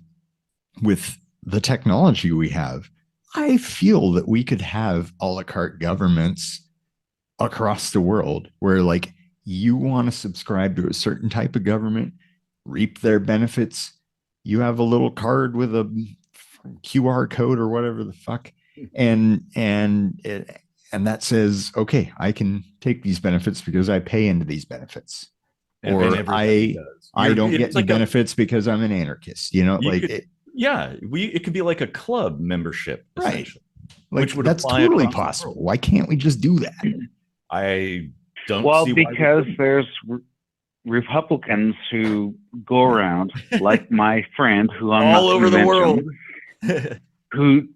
with the technology we have, I feel that we could have a-la-carte governments across the world where, like, you want to subscribe to a certain type of government, reap their benefits. You have a little card with a QR code or whatever the fuck, and that says, okay, I can take these benefits because I pay into these benefits, or I don't get any benefits because I'm an anarchist. It could be like a club membership, right? Like, that's totally possible. Why can't we just do that? I don't. Well, because there's Republicans who go around, like my friend, who I'm all over the world, who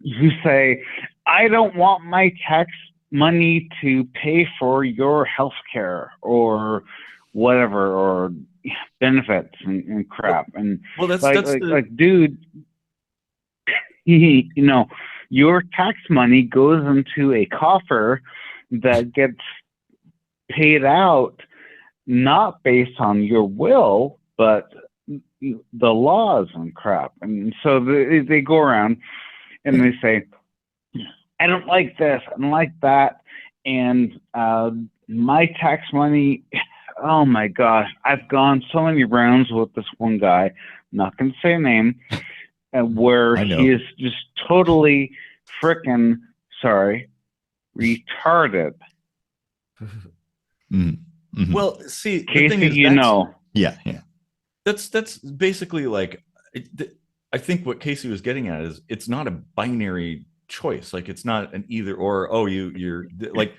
say, I don't want my tax money to pay for your health care or whatever, or benefits and crap. And dude, your tax money goes into a coffer that gets paid out not based on your will, but the laws and crap. And so they go around and they say, I don't like this, I don't like that, and my tax money, oh my gosh, I've gone so many rounds with this one guy, I'm not going to say a name, where he is just totally freaking, retarded. Mm-hmm. Well, see, Casey, the thing is, yeah, that's basically like, I think what Casey was getting at is it's not a binary choice. Like, it's not an either or. Oh, you're like,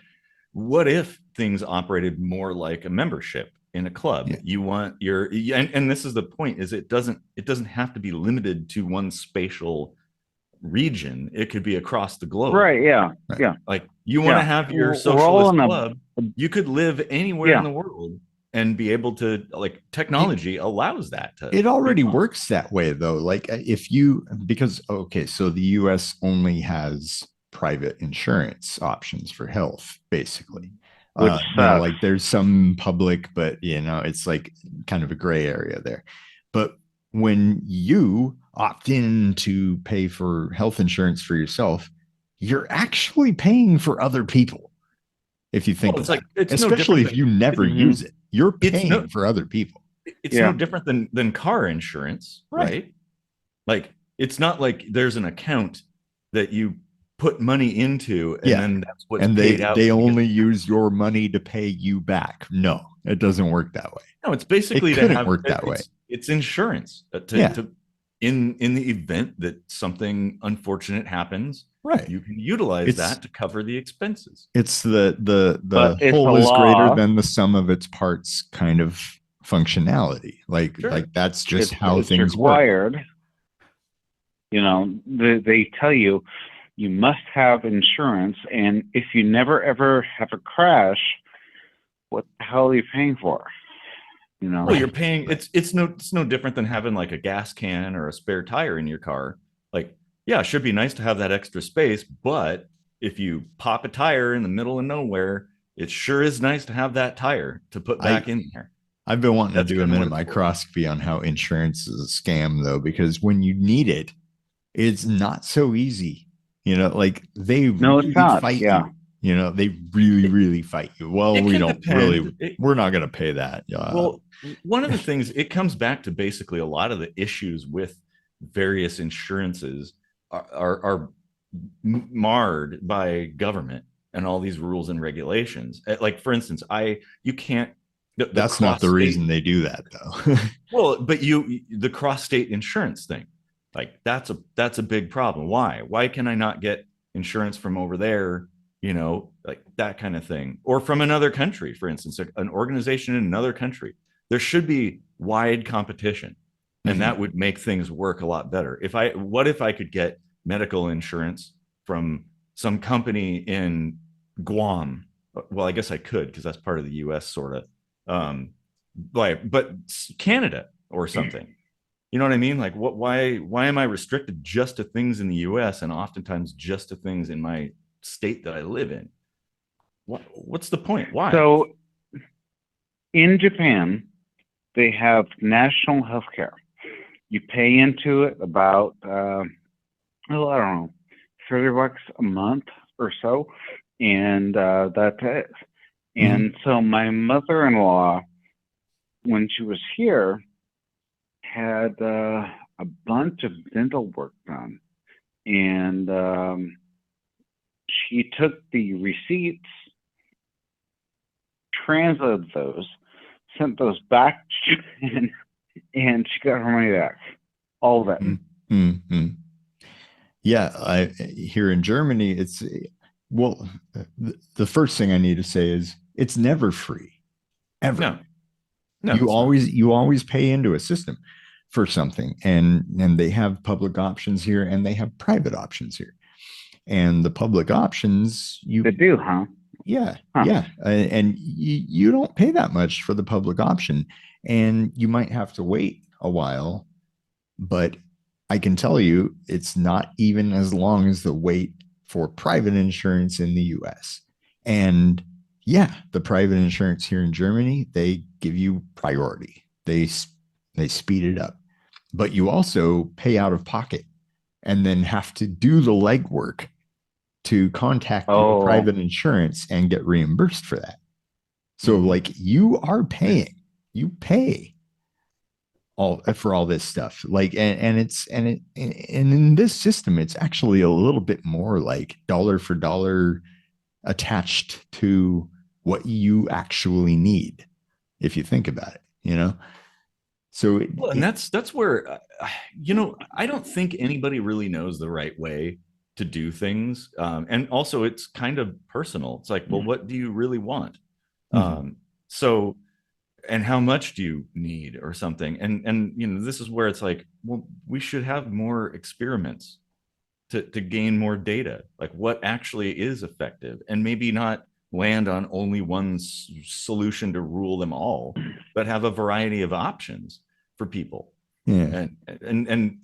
what if things operated more like a membership in a club? Yeah. You want and this is the point, is it doesn't have to be limited to one spatial region. It could be across the globe. Right. Yeah. Right. Yeah. Like you want to have your We're all socialist in club, you could live anywhere in the world and be able to, like, technology allows that to. It already works that way, though. Like if you, because, okay, so the US only has private insurance options for health, basically. Which like there's some public, but it's like kind of a gray area there. But when you opt in to pay for health insurance for yourself, you're actually paying for other people. If you think it's about like, it's especially if you never use it, you're paying for other people. It's no different than car insurance, right? Like it's not like there's an account that you put money into and then that's what's paid out. They only use your money to pay you back. No, it doesn't work that way. No, it's basically work that way. It's insurance in the event that something unfortunate happens. Right. You can utilize that to cover the expenses. It's the whole is greater than the sum of its parts kind of functionality. Like that's just how things required. work. They tell you must have insurance, and if you never ever have a crash, what the hell are you paying for? Well, you're paying. It's no different than having like a gas can or a spare tire in your car. Like, yeah, it should be nice to have that extra space, but if you pop a tire in the middle of nowhere, it sure is nice to have that tire to put back in there. I've been wanting to do a minute microscopy on how insurance is a scam, though, because when you need it, it's not so easy. Like they really fight you. They really fight you. Well, we're not going to pay that. Well, one of the things, it comes back to basically a lot of the issues with various insurances are marred by government and all these rules and regulations. Like, for instance, you can't. That's not the reason they do that, though. Well, but the cross-state insurance thing, like that's a big problem. Why can I not get insurance from over there? Like that kind of thing, or from another country, for instance, an organization in another country. There should be wide competition, and that would make things work a lot better. What if I could get medical insurance from some company in Guam? Well, I guess I could, because that's part of the US, sort of. But Canada or something. You know what I mean? Like, why am I restricted just to things in the US and oftentimes just to things in my state that I live in? What's the point? Why? So in Japan, they have national health care. You pay into it about, I don't know, $30 a month or so, and that's it. And so my mother-in-law, when she was here, had a bunch of dental work done. And she took the receipts, translated those, sent those back to Japan, and she got her money back. All of it. Yeah, here in Germany, it's... Well, the first thing I need to say is it's never free, ever. No, you always pay into a system for something, and they have public options here, and they have private options here. And the public options, they do, huh? Yeah, yeah, and you don't pay that much for the public option, and you might have to wait a while, but I can tell you it's not even as long as the wait for private insurance in the US. And yeah, the private insurance here in Germany, they give you priority. They speed it up. But you also pay out of pocket and then have to do the legwork to contact your private insurance and get reimbursed for that. So like you pay for all this stuff, like, and in this system, it's actually a little bit more like dollar for dollar attached to what you actually need, if you think about it, So, and that's where, I don't think anybody really knows the right way to do things, and also it's kind of personal. It's like, well, what do you really want? So. And how much do you need or something? And this is where it's like, well, we should have more experiments to gain more data, like what actually is effective, and maybe not land on only one solution to rule them all, but have a variety of options for people. Yeah. And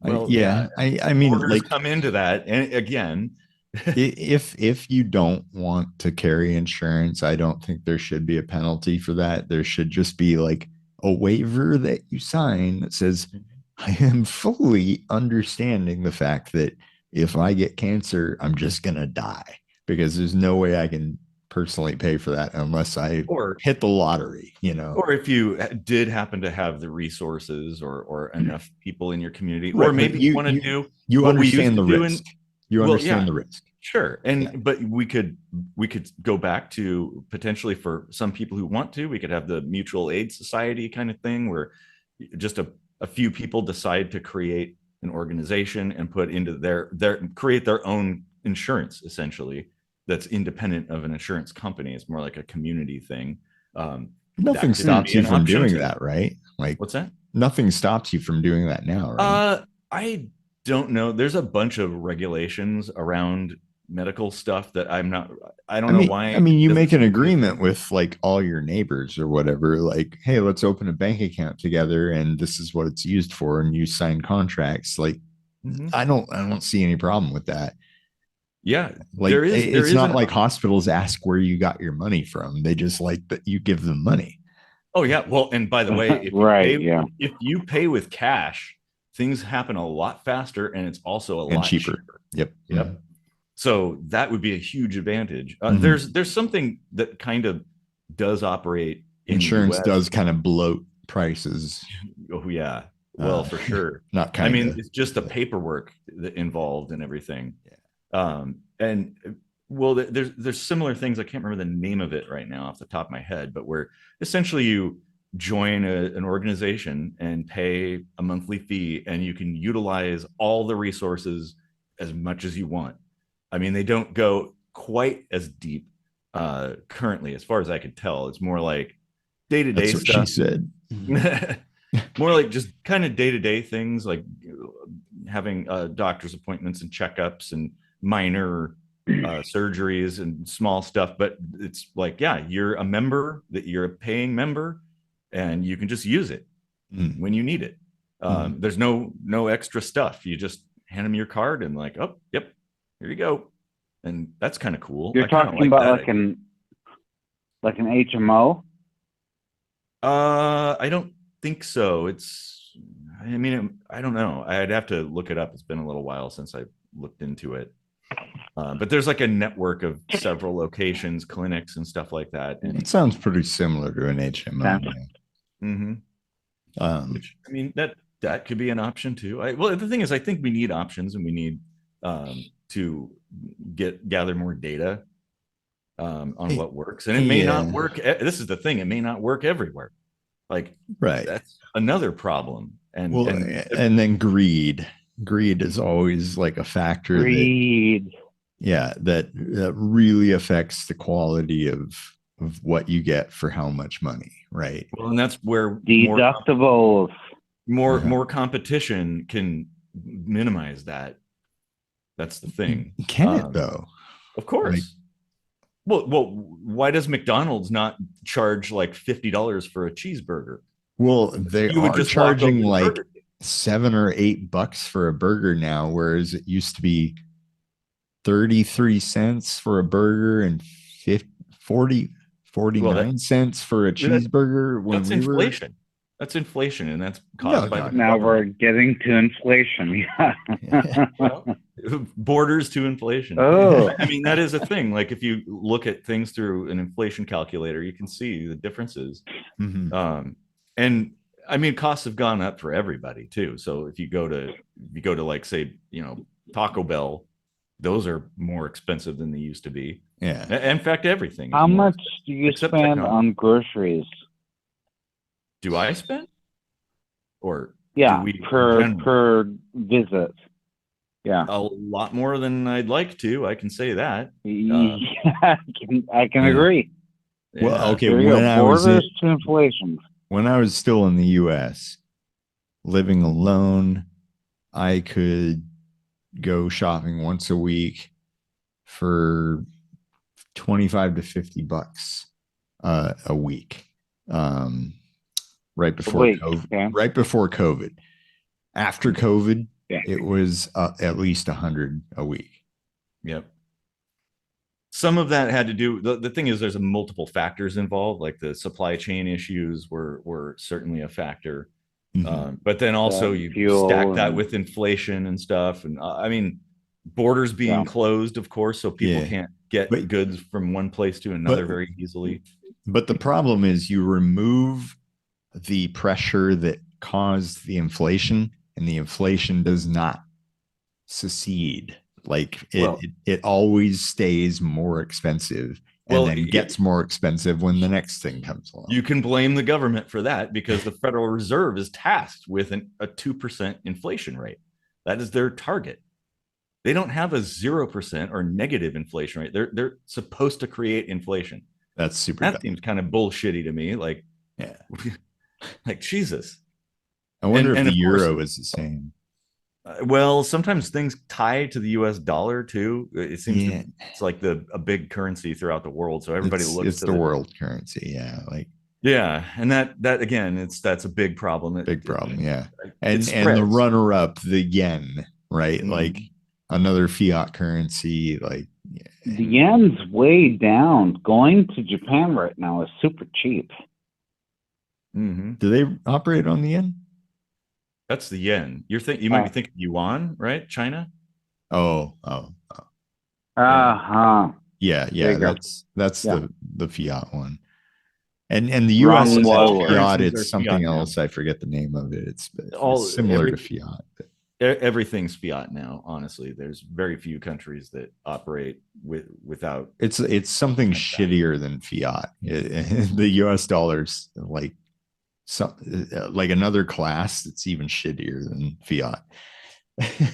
well, I mean, borders like, come into that, and again, if you don't want to carry insurance, I don't think there should be a penalty for that. There should just be like a waiver that you sign that says, I am fully understanding the fact that if I get cancer, I'm just gonna die, because there's no way I can personally pay for that unless I hit the lottery, you know. Or if you did happen to have the resources or enough people in your community, Right, or maybe you want to do you what we used understand to the do risk. You understand the risk. Sure. And but we could go back to potentially, for some people who want to, we could have the mutual aid society kind of thing, where just a few people decide to create an organization and put into their create their own insurance, essentially, that's independent of an insurance company. It's more like a community thing. Nothing stops you from doing that, right? Like, what's that? Nothing stops you from doing that now, right? I don't know. There's a bunch of regulations around medical stuff that I don't know why. I mean, you make an agreement with like all your neighbors or whatever, like, hey, let's open a bank account together and this is what it's used for, and you sign contracts. Like, I don't see any problem with that. Yeah, like it's not like hospitals ask where you got your money from. They just like that you give them money. Oh yeah. Well, and by the way, if you pay with cash, things happen a lot faster, and it's also a lot cheaper. Yep. Mm-hmm. So that would be a huge advantage. There's something that kind of does operate in insurance the US. Does kind of bloat prices. Oh yeah. Well, for sure. Not kind of. I mean, it's just the paperwork that involved and everything. Yeah. And well, there's similar things. I can't remember the name of it right now off the top of my head, but where essentially you join an organization and pay a monthly fee, and you can utilize all the resources as much as you want. I mean, they don't go quite as deep currently, as far as I could tell. It's more like day-to-day stuff. She said. More like just kind of day-to-day things, like having doctor's appointments and checkups and minor surgeries and small stuff. But it's like, yeah, you're a member, that you're a paying member, and you can just use it when you need it. There's no extra stuff. You just hand them your card and like, oh, yep, here you go. And that's kind of cool. You're talking about like an HMO? I don't think so. I don't know. I'd have to look it up. It's been a little while since I looked into it. But there's like a network of several locations, clinics, and stuff like that. And it sounds pretty similar to an HMO. Which, I mean, that could be an option too. Well, the thing is, I think we need options, and we need to gather more data on what works, and it may not work. This is the thing; it may not work everywhere. Like, that's another problem. And then greed is always like a factor. That really affects the quality of what you get for how much money, right? Well, and that's where deductibles, more competition can minimize that. That's the thing. Can it though? Of course. Well, why does McDonald's not charge like $50 for a cheeseburger? Well, they are charging like $7 or $8 for a burger now, whereas it used to be 33 cents for a burger and 49 cents for a cheeseburger. That's inflation. That's inflation, and that's caused by now we're getting to inflation. Borders to inflation. I mean, that is a thing. Like, if you look at things through an inflation calculator, you can see the differences. And I mean, costs have gone up for everybody too. So if you go to like, say, Taco Bell, those are more expensive than they used to be. Yeah. In fact, everything. How much do you spend on groceries? Do I spend? Or per visit? Yeah, a lot more than I'd like to. I can say that. I can agree. Well, okay. Borders to inflation. When I was still in the U.S., living alone, I could go shopping once a week for 25 to 50 bucks a week. Um, right before Wait, COVID, okay. right before COVID. After COVID, Yeah. it was at least 100 a week. Yep. Some of that had to do, the thing is there's multiple factors involved, like the supply chain issues were certainly a factor. Mm-hmm. But then also you stack Fuel that and with inflation and stuff. And I mean, borders being closed, of course, so people Yeah, can't get but goods from one place to another but very easily. but the problem is you remove the pressure that caused the inflation, and the inflation does not secede. Like Well, it always stays more expensive, and well, then gets more expensive when the next thing comes along. you can blame the government for that because the Federal Reserve is tasked with a 2% inflation rate. That is their target. They don't have a 0% or negative inflation rate. They're supposed to create inflation. That's super That dumb. seems kind of bullshitty to me. Like, Yeah. like Jesus. I wonder if And the of course, euro is the same. Well, sometimes things tie to the U.S. dollar too. It seems Yeah. to it's like a big currency throughout the world, so everybody looks It's to the the world currency. Yeah. Like yeah, and that again, that's a big problem. big problem. Yeah. It And the spreads. runner up, the yen, right? Like Mhm. another fiat currency. Like the yen's way down. Going to Japan right now is super cheap. Mm-hmm. do they operate on the yen? That's the yen. You might be thinking yuan, right? China. Oh. Yeah. Yeah. There you go. That's Yeah. the fiat one. And the US Wrong is All lower. fiat. currencies are It's something fiat now. else. I forget the name of it. It's All similar to fiat. everything's fiat now. Honestly, there's very few countries that operate without. It's something shittier than fiat. The US dollar's like like another class that's even shittier than fiat.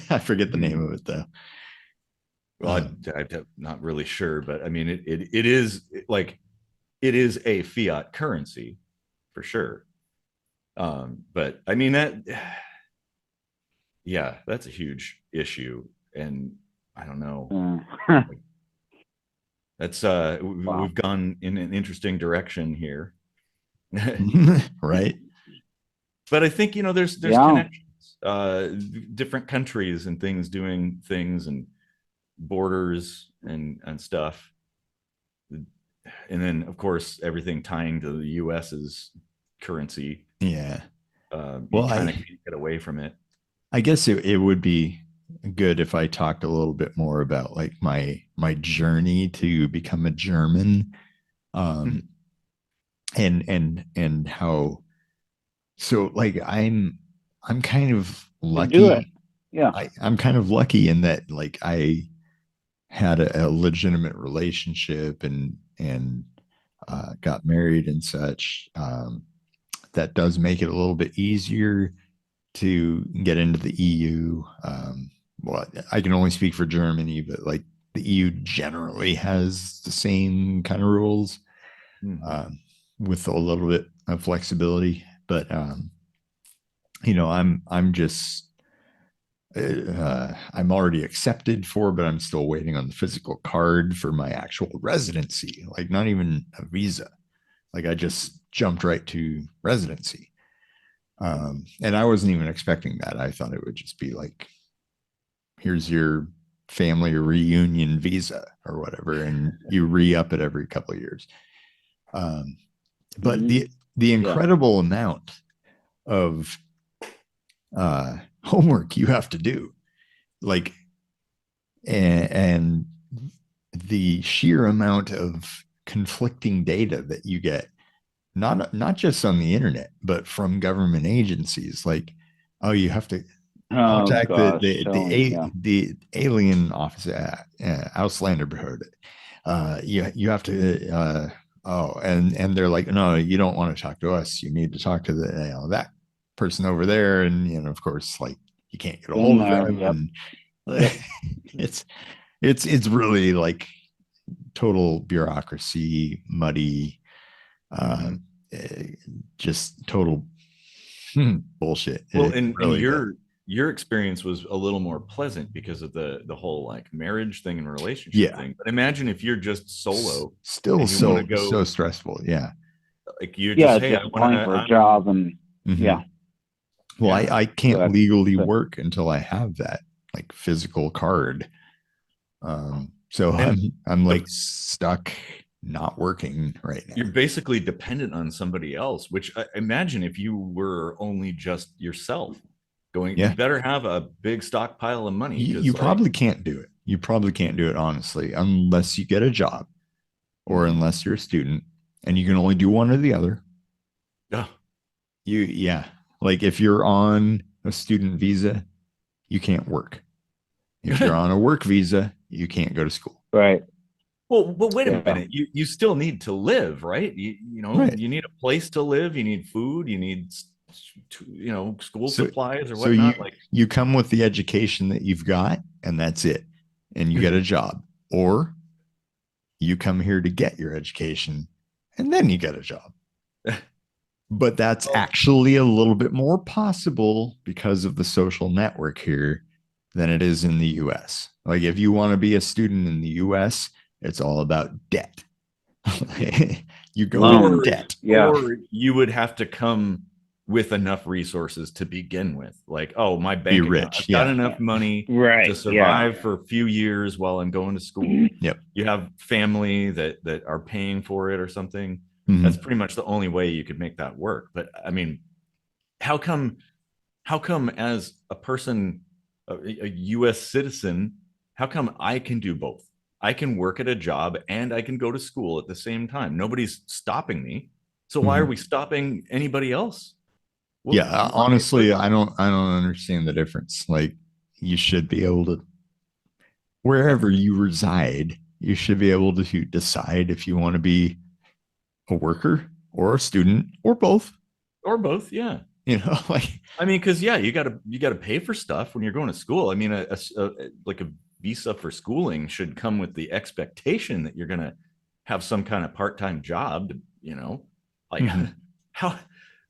I forget the name of it though. Well, I'm not really sure, but I mean, it is like it is a fiat currency for sure. But I mean that, yeah, that's a huge issue, and I don't know. That's Wow. we've gone in an interesting direction here, Right? but I think there's connections, different countries and things doing things and borders and stuff, and then of course everything tying to the US's currency. Yeah. You Well, kind of can't get away from it. I guess it would be good if I talked a little bit more about like my journey to become a German, and how, so like I'm kind of Do it. lucky. Yeah. I'm kind of lucky in that like I had a legitimate relationship and got married and such. That does make it a little bit easier to get into the EU. Well, I can only speak for Germany, but like the EU generally has the same kind of rules, with a little bit of flexibility. But I'm just I'm already accepted for, but I'm still waiting on the physical card for my actual residency. Like not even a visa. Like I just jumped right to residency. And I wasn't even expecting that. I thought it would just be like, here's your family reunion visa or whatever, and you re-up it every couple of years. But the incredible amount of homework you have to do, like, and the sheer amount of conflicting data that you get, not just on the internet, but from government agencies. Like, oh, you have to contact the alien office, Ausländerbehörde. You have to and they're like, no, you don't want to talk to us. You need to talk to that person over there, and of course, like you can't get a hold of them. And it's really like total bureaucracy, muddy, just total bullshit. Well, and really you're your experience was a little more pleasant because of the whole like marriage thing and relationship Yeah. thing. But imagine if you're just solo Still and you want to so go, stressful. Yeah. like you just, Yeah, hey, I just want applying to, for a job and Mhm. yeah. Well, yeah. I can't But, legally but work until I have that like physical card. So And I'm like the, stuck not working right now. you're basically dependent on somebody else, which imagine if you were only just yourself going, you Yeah. better have a big stockpile of money You because like, probably can't do it. You probably can't do it honestly, unless you get a job or mhm. unless you're a student and you can only do one or the other. Oh, Yeah. Like if you're on a student visa, you can't work. If you're on a work visa, you can't go to school. right. well, but wait a Yeah. minute. You still need to live, right? You know, Right. you need a place to live. You need food. You need, you know, school So supplies or so you whatnot. Like, you come with the education that you've got and that's it. And you get a job. Or you come here to get your education and then you get a job. But that's well, actually a little bit more possible because of the social network here than it is in the US. Like if you want to be a student in the US, it's all about debt. You go into or debt. Yeah. you would have to come with enough resources to begin with. Like, oh, my Be bank account, rich. I've got Yeah. enough money to Right. Yeah. survive for a few years while I'm going to school. Yep. You have family that are paying for it or something. That's Mm-hmm. pretty much the only way you could make that work. But I mean, how come as a person, a US citizen, how come I can do both? I can work at a job and I can go to school at the same time. Nobody's stopping me. So why are Mm-hmm. we stopping anybody else? Well, Yeah. Honestly, I don't understand the difference. Like you should be able to wherever you reside, you should be able to decide if you want to be a worker or a student or both. or both, yeah. You know, like I mean, because yeah, you gotta pay for stuff when you're going to school. I mean, like a visa for schooling should come with the expectation that you're gonna have some kind of part-time job. To, you know, like mm-hmm. how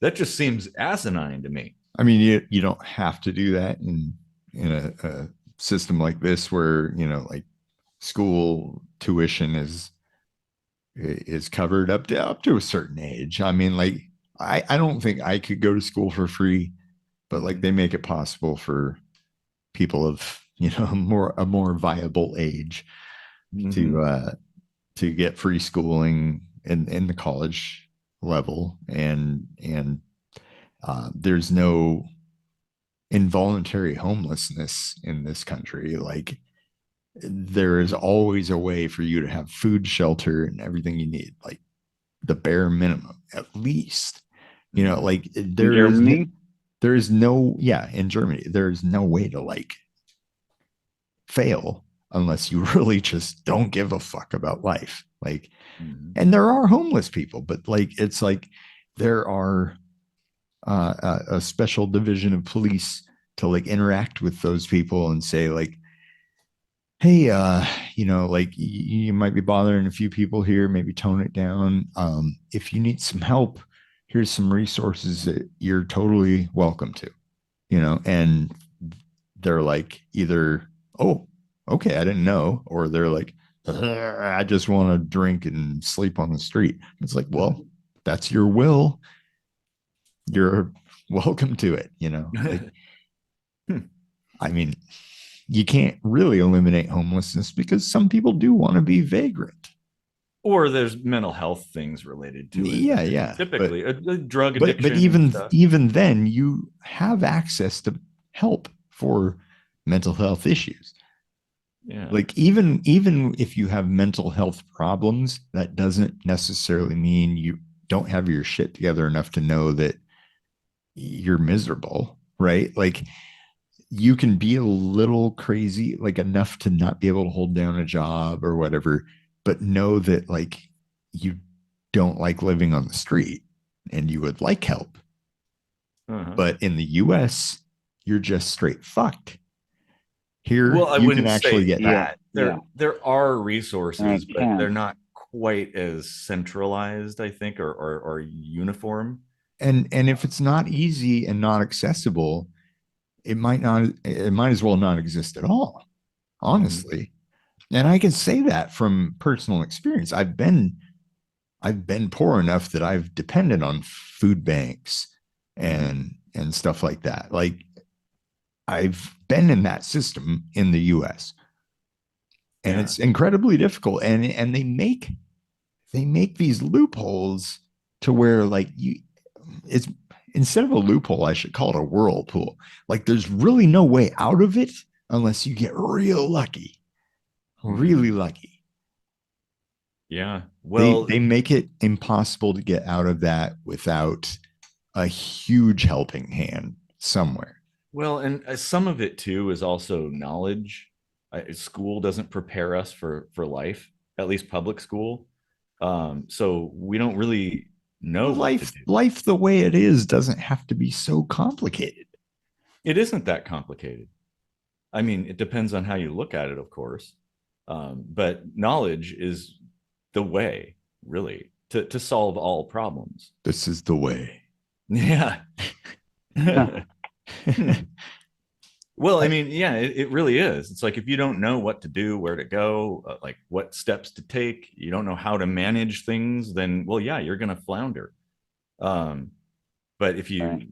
that just seems asinine to me. I mean, you don't have to do that in a system like this where like school tuition is covered up to a certain age. I mean, like I don't think I could go to school for free, but like they make it possible for people of a more viable age Mm-hmm. to get free schooling in the college level and there's no involuntary homelessness in this country. Like there is always a way for you to have food, shelter, and everything you need, like the bare minimum, at least. Like In Germany. there is no yeah in Germany there is no way to like fail unless you really just don't give a fuck about life. Like, Mm-hmm. and there are homeless people, but like it's like there are a special division of police to like interact with those people and say like, hey, like you might be bothering a few people here, maybe tone it down. If you need some help, here's some resources that you're totally welcome to, and they're like either, oh, okay, I didn't know, or they're like, I just want to drink and sleep on the street. It's like, well, that's your will. You're welcome to it, like, I mean, you can't really eliminate homelessness because some people do want to be vagrant. Or there's mental health things related to it. Yeah, Typically, a drug but addiction and stuff. even then, you have access to help for mental health issues. Yeah. Like even if you have mental health problems, that doesn't necessarily mean you don't have your shit together enough to know that you're miserable, right? Like you can be a little crazy, like enough to not be able to hold down a job or whatever, but know that like you don't like living on the street and you would like help. Uh-huh. But in the US, you're just straight fucked. Here, Well, I you can wouldn't actually say get Yeah. help. that. Yeah. There are I resources, but they're can't. not quite as centralized, I think, or uniform. And if it's not easy and not accessible, it might as well not exist at all, Mhm. honestly. And I can say that from personal experience. I've been poor enough that I've depended on food banks Mhm. and stuff like that. Like I've been in that system in the US, and Yeah. it's incredibly difficult, and they make these loopholes to where like you it's instead of a loophole, I should call it a whirlpool. Like there's really no way out of it unless you get real lucky. Really Mhm. lucky. Yeah. They Well, they make it impossible to get out of that without a huge helping hand somewhere. and some of it too is also knowledge. School doesn't prepare us for life, at least public school. So we don't really know Well, what to do. life the way it is doesn't have to be so complicated. It isn't that complicated. I mean, it depends on how you look at it, of course. But knowledge is the way, really, to solve all problems. This is the way. Yeah. Well, I I, mean, yeah, it really is. It's like if you don't know what to do, where to go, like what steps to take, you don't know how to manage things, then, well, yeah, you're going to flounder. Um, but if Right. you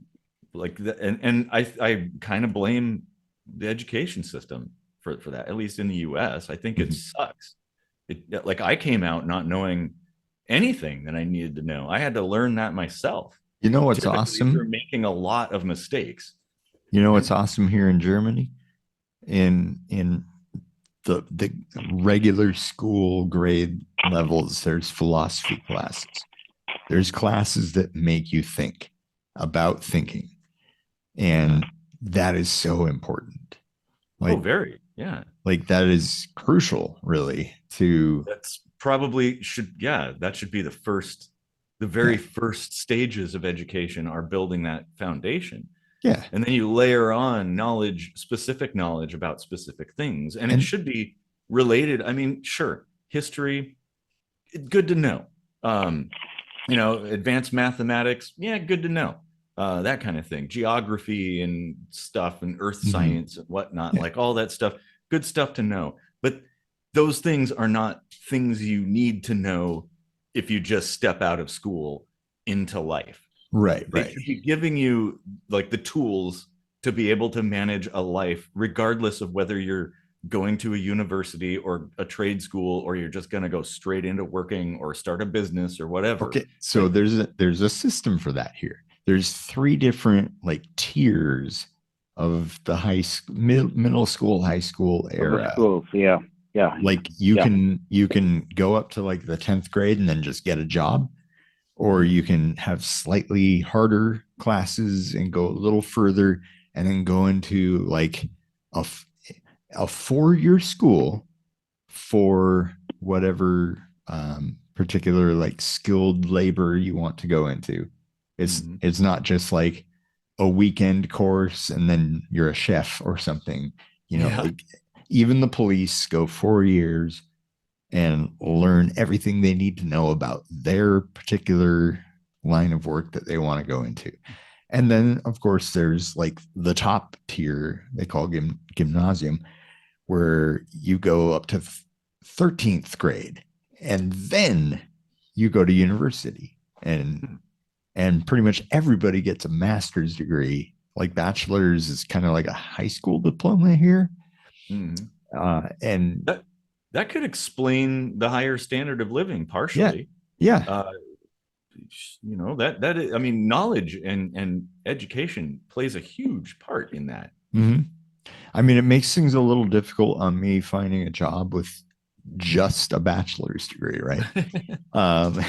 like, and I kind of blame the education system for that, at least in the US. I think it Mhm. sucks. Like I came out not knowing anything that I needed to know. I had to learn that myself, You know what's typically through awesome? making a lot of mistakes. You know what's awesome here in Germany? In the regular school grade levels, there's philosophy classes. There's classes that make you think about thinking. Yeah. And that is so important. Oh, Like very. Yeah. like that is crucial, really, to That's probably should, yeah, that should be the very yeah, first stages of education are building that foundation. yeah. And then you layer on knowledge, specific knowledge about specific things. And it And should be related. I mean, sure, history, good to know. Um, Advanced mathematics, yeah, good to know. That kind of thing. Geography and stuff and earth mhm, science and whatnot, yeah, like all that stuff, good stuff to know. But those things are not things you need to know if you just step out of school into life. right, They right. should be giving you like the tools to be able to manage a life, regardless of whether you're going to a university or a trade school or you're just going to go straight into working or start a business or whatever. Okay, so But there's a system for that here. There's three different like tiers of the middle school, high school Of the era. schools, yeah, yeah, Like yeah. you can go up to like the 10th grade and then just get a job, or you Mhm. can have slightly harder classes and go a little further and then go into like a, a 4-year school for whatever particular like skilled labor you want to go into. Mhm. It's not just like a weekend course and then you're a chef or something. You know, Yeah. like even the police go 4 years and learn everything they need to know about their particular line of work that they want to go into. And then, of course, there's like the top tier they call gymnasium, where you go up to 13th grade and then you go to university and pretty much everybody gets a master's degree. Like bachelor's is kind of like a high school diploma here. Mhm. And That that could explain the higher standard of living yeah, partially. yeah. Uh, I mean, knowledge and education plays a huge part in that. Mm-hmm. I mean, it makes things a little difficult on me finding a job with just a bachelor's degree, right? Um,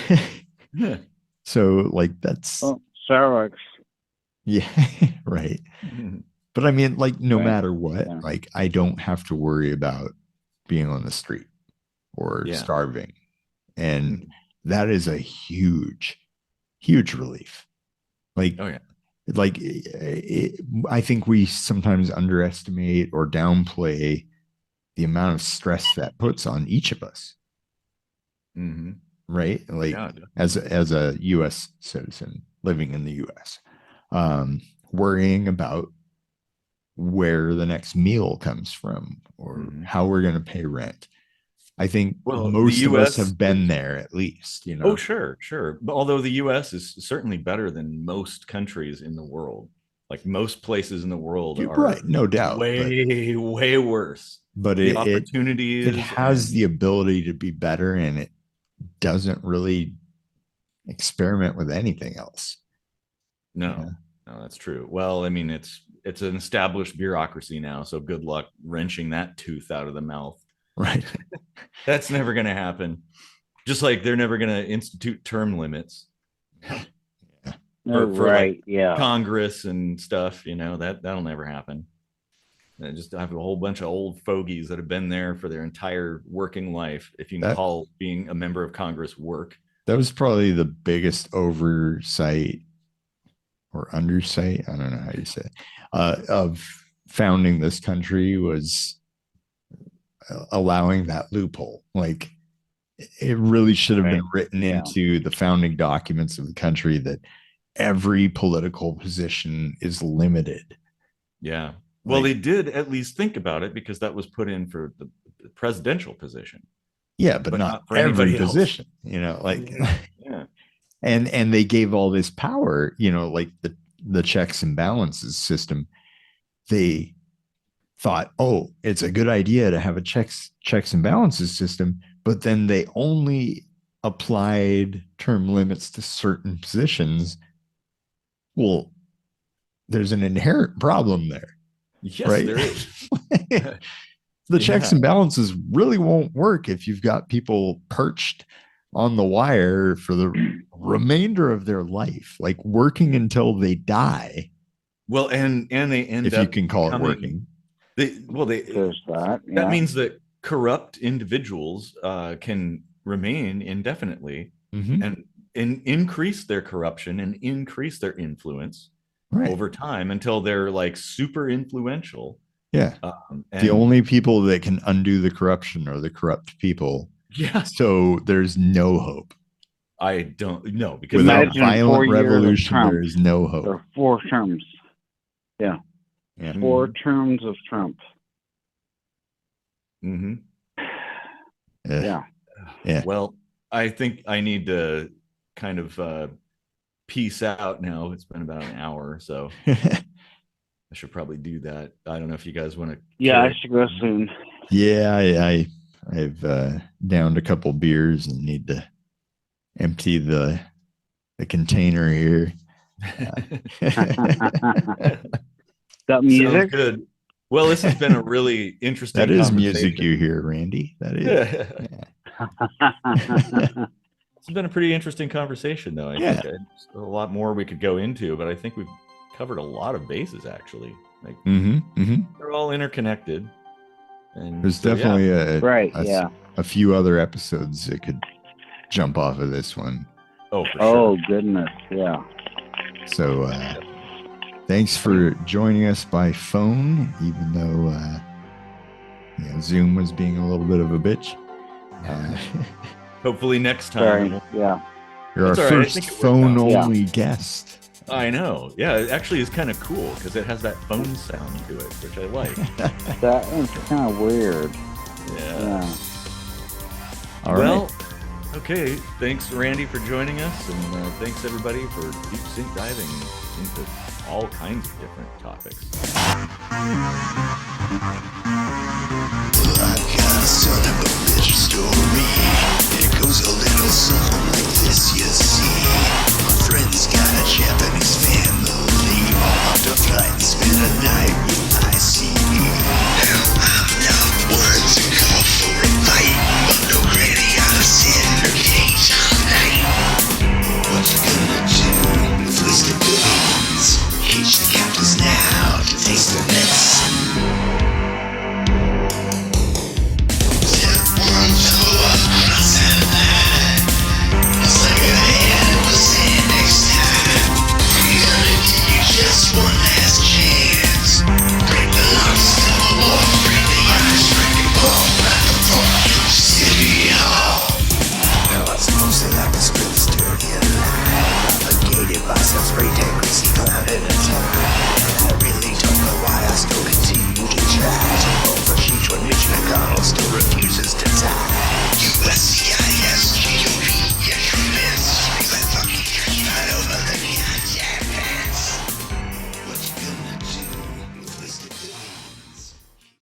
so like that's Oh, Starbucks, yeah, right. But I mean, like no right? matter what, Yeah. like I don't have to worry about being on the street or Yeah. starving, and that is a huge, huge relief. Like, Oh yeah. I think we sometimes underestimate or downplay the amount of stress that puts on each of us, Hmm. right? Like Yeah. as a U.S. citizen living in the U.S., worrying about where the next meal comes from or how we're going to pay rent. I think most of us have been there at least, you know. Oh, sure. But although the US is certainly better than most countries in the world. Like most places in the world are right, no doubt, way worse. But the opportunities it has the ability to be better, and it doesn't really experiment with anything else. No, that's true. Well, I mean, it's an established bureaucracy now, so good luck wrenching that tooth out of the mouth. Right. That's never going to happen. Just like they're never going to institute term limits. For Congress and stuff, you know, that'll never happen. And just have a whole bunch of old fogies that have been there for their entire working life, if you can call being a member of Congress work. That was probably the biggest oversight or undersight, I don't know how you say it, of founding this country, was allowing that loophole. Like, it really should have been written into the founding documents of the country that every political position is limited. Yeah. Well, they did at least think about it, because that was put in for the presidential position. Yeah, but not for every position, you know, like, yeah. And they gave all this power, you know, like the checks and balances system. They thought, oh, it's a good idea to have a checks and balances system, but then they only applied term limits to certain positions. Well, there's an inherent problem there. Yes, right? There is. The checks and balances really won't work if you've got people perched on the wire for the remainder of their life, like working until they die. Well, and they end up, if you can call it working. That means that corrupt individuals can remain indefinitely and increase their corruption and increase their influence over time until they're like super influential. Yeah. The only people that can undo the corruption are the corrupt people. Yeah. So there's no hope. I don't know, because without violent revolution, there is no hope. There are 4 terms. Yeah. 4 terms of Trump. Yeah. Well, I think I need to kind of peace out now. It's been about an hour, so I should probably do that. I don't know if you guys want to. Yeah, I should go soon. Yeah, I've downed a couple beers and need to empty the container here. Got music? Sounds good. Well, this has been a really interesting. That is music you hear, Randy. That is. It's been a pretty interesting conversation, though. I think there's a lot more we could go into, but I think we've covered a lot of bases, actually. Like, they're all interconnected. And there's definitely a few other episodes that could jump off of this one. Oh, for sure. Oh, goodness. Yeah. So thanks for joining us by phone, even though Zoom was being a little bit of a bitch. Hopefully next time. Yeah. You're our first phone-only guest. I know. Yeah, it actually is kind of cool because it has that phone sound to it, which I like. That is kind of weird. Yeah. All right. Okay. Thanks, Randy, for joining us, and thanks everybody for deep sink diving into all kinds of different topics. I've got a son of a bitch story. It goes a little something like this, you see. My friend's got a Japanese family, all have to fly and spend a night with ICE. Now I'm not one to call for a fight, but no granny got to sit in her cage all night. What you gonna do with Mr. Bones? Cage the captains now to taste the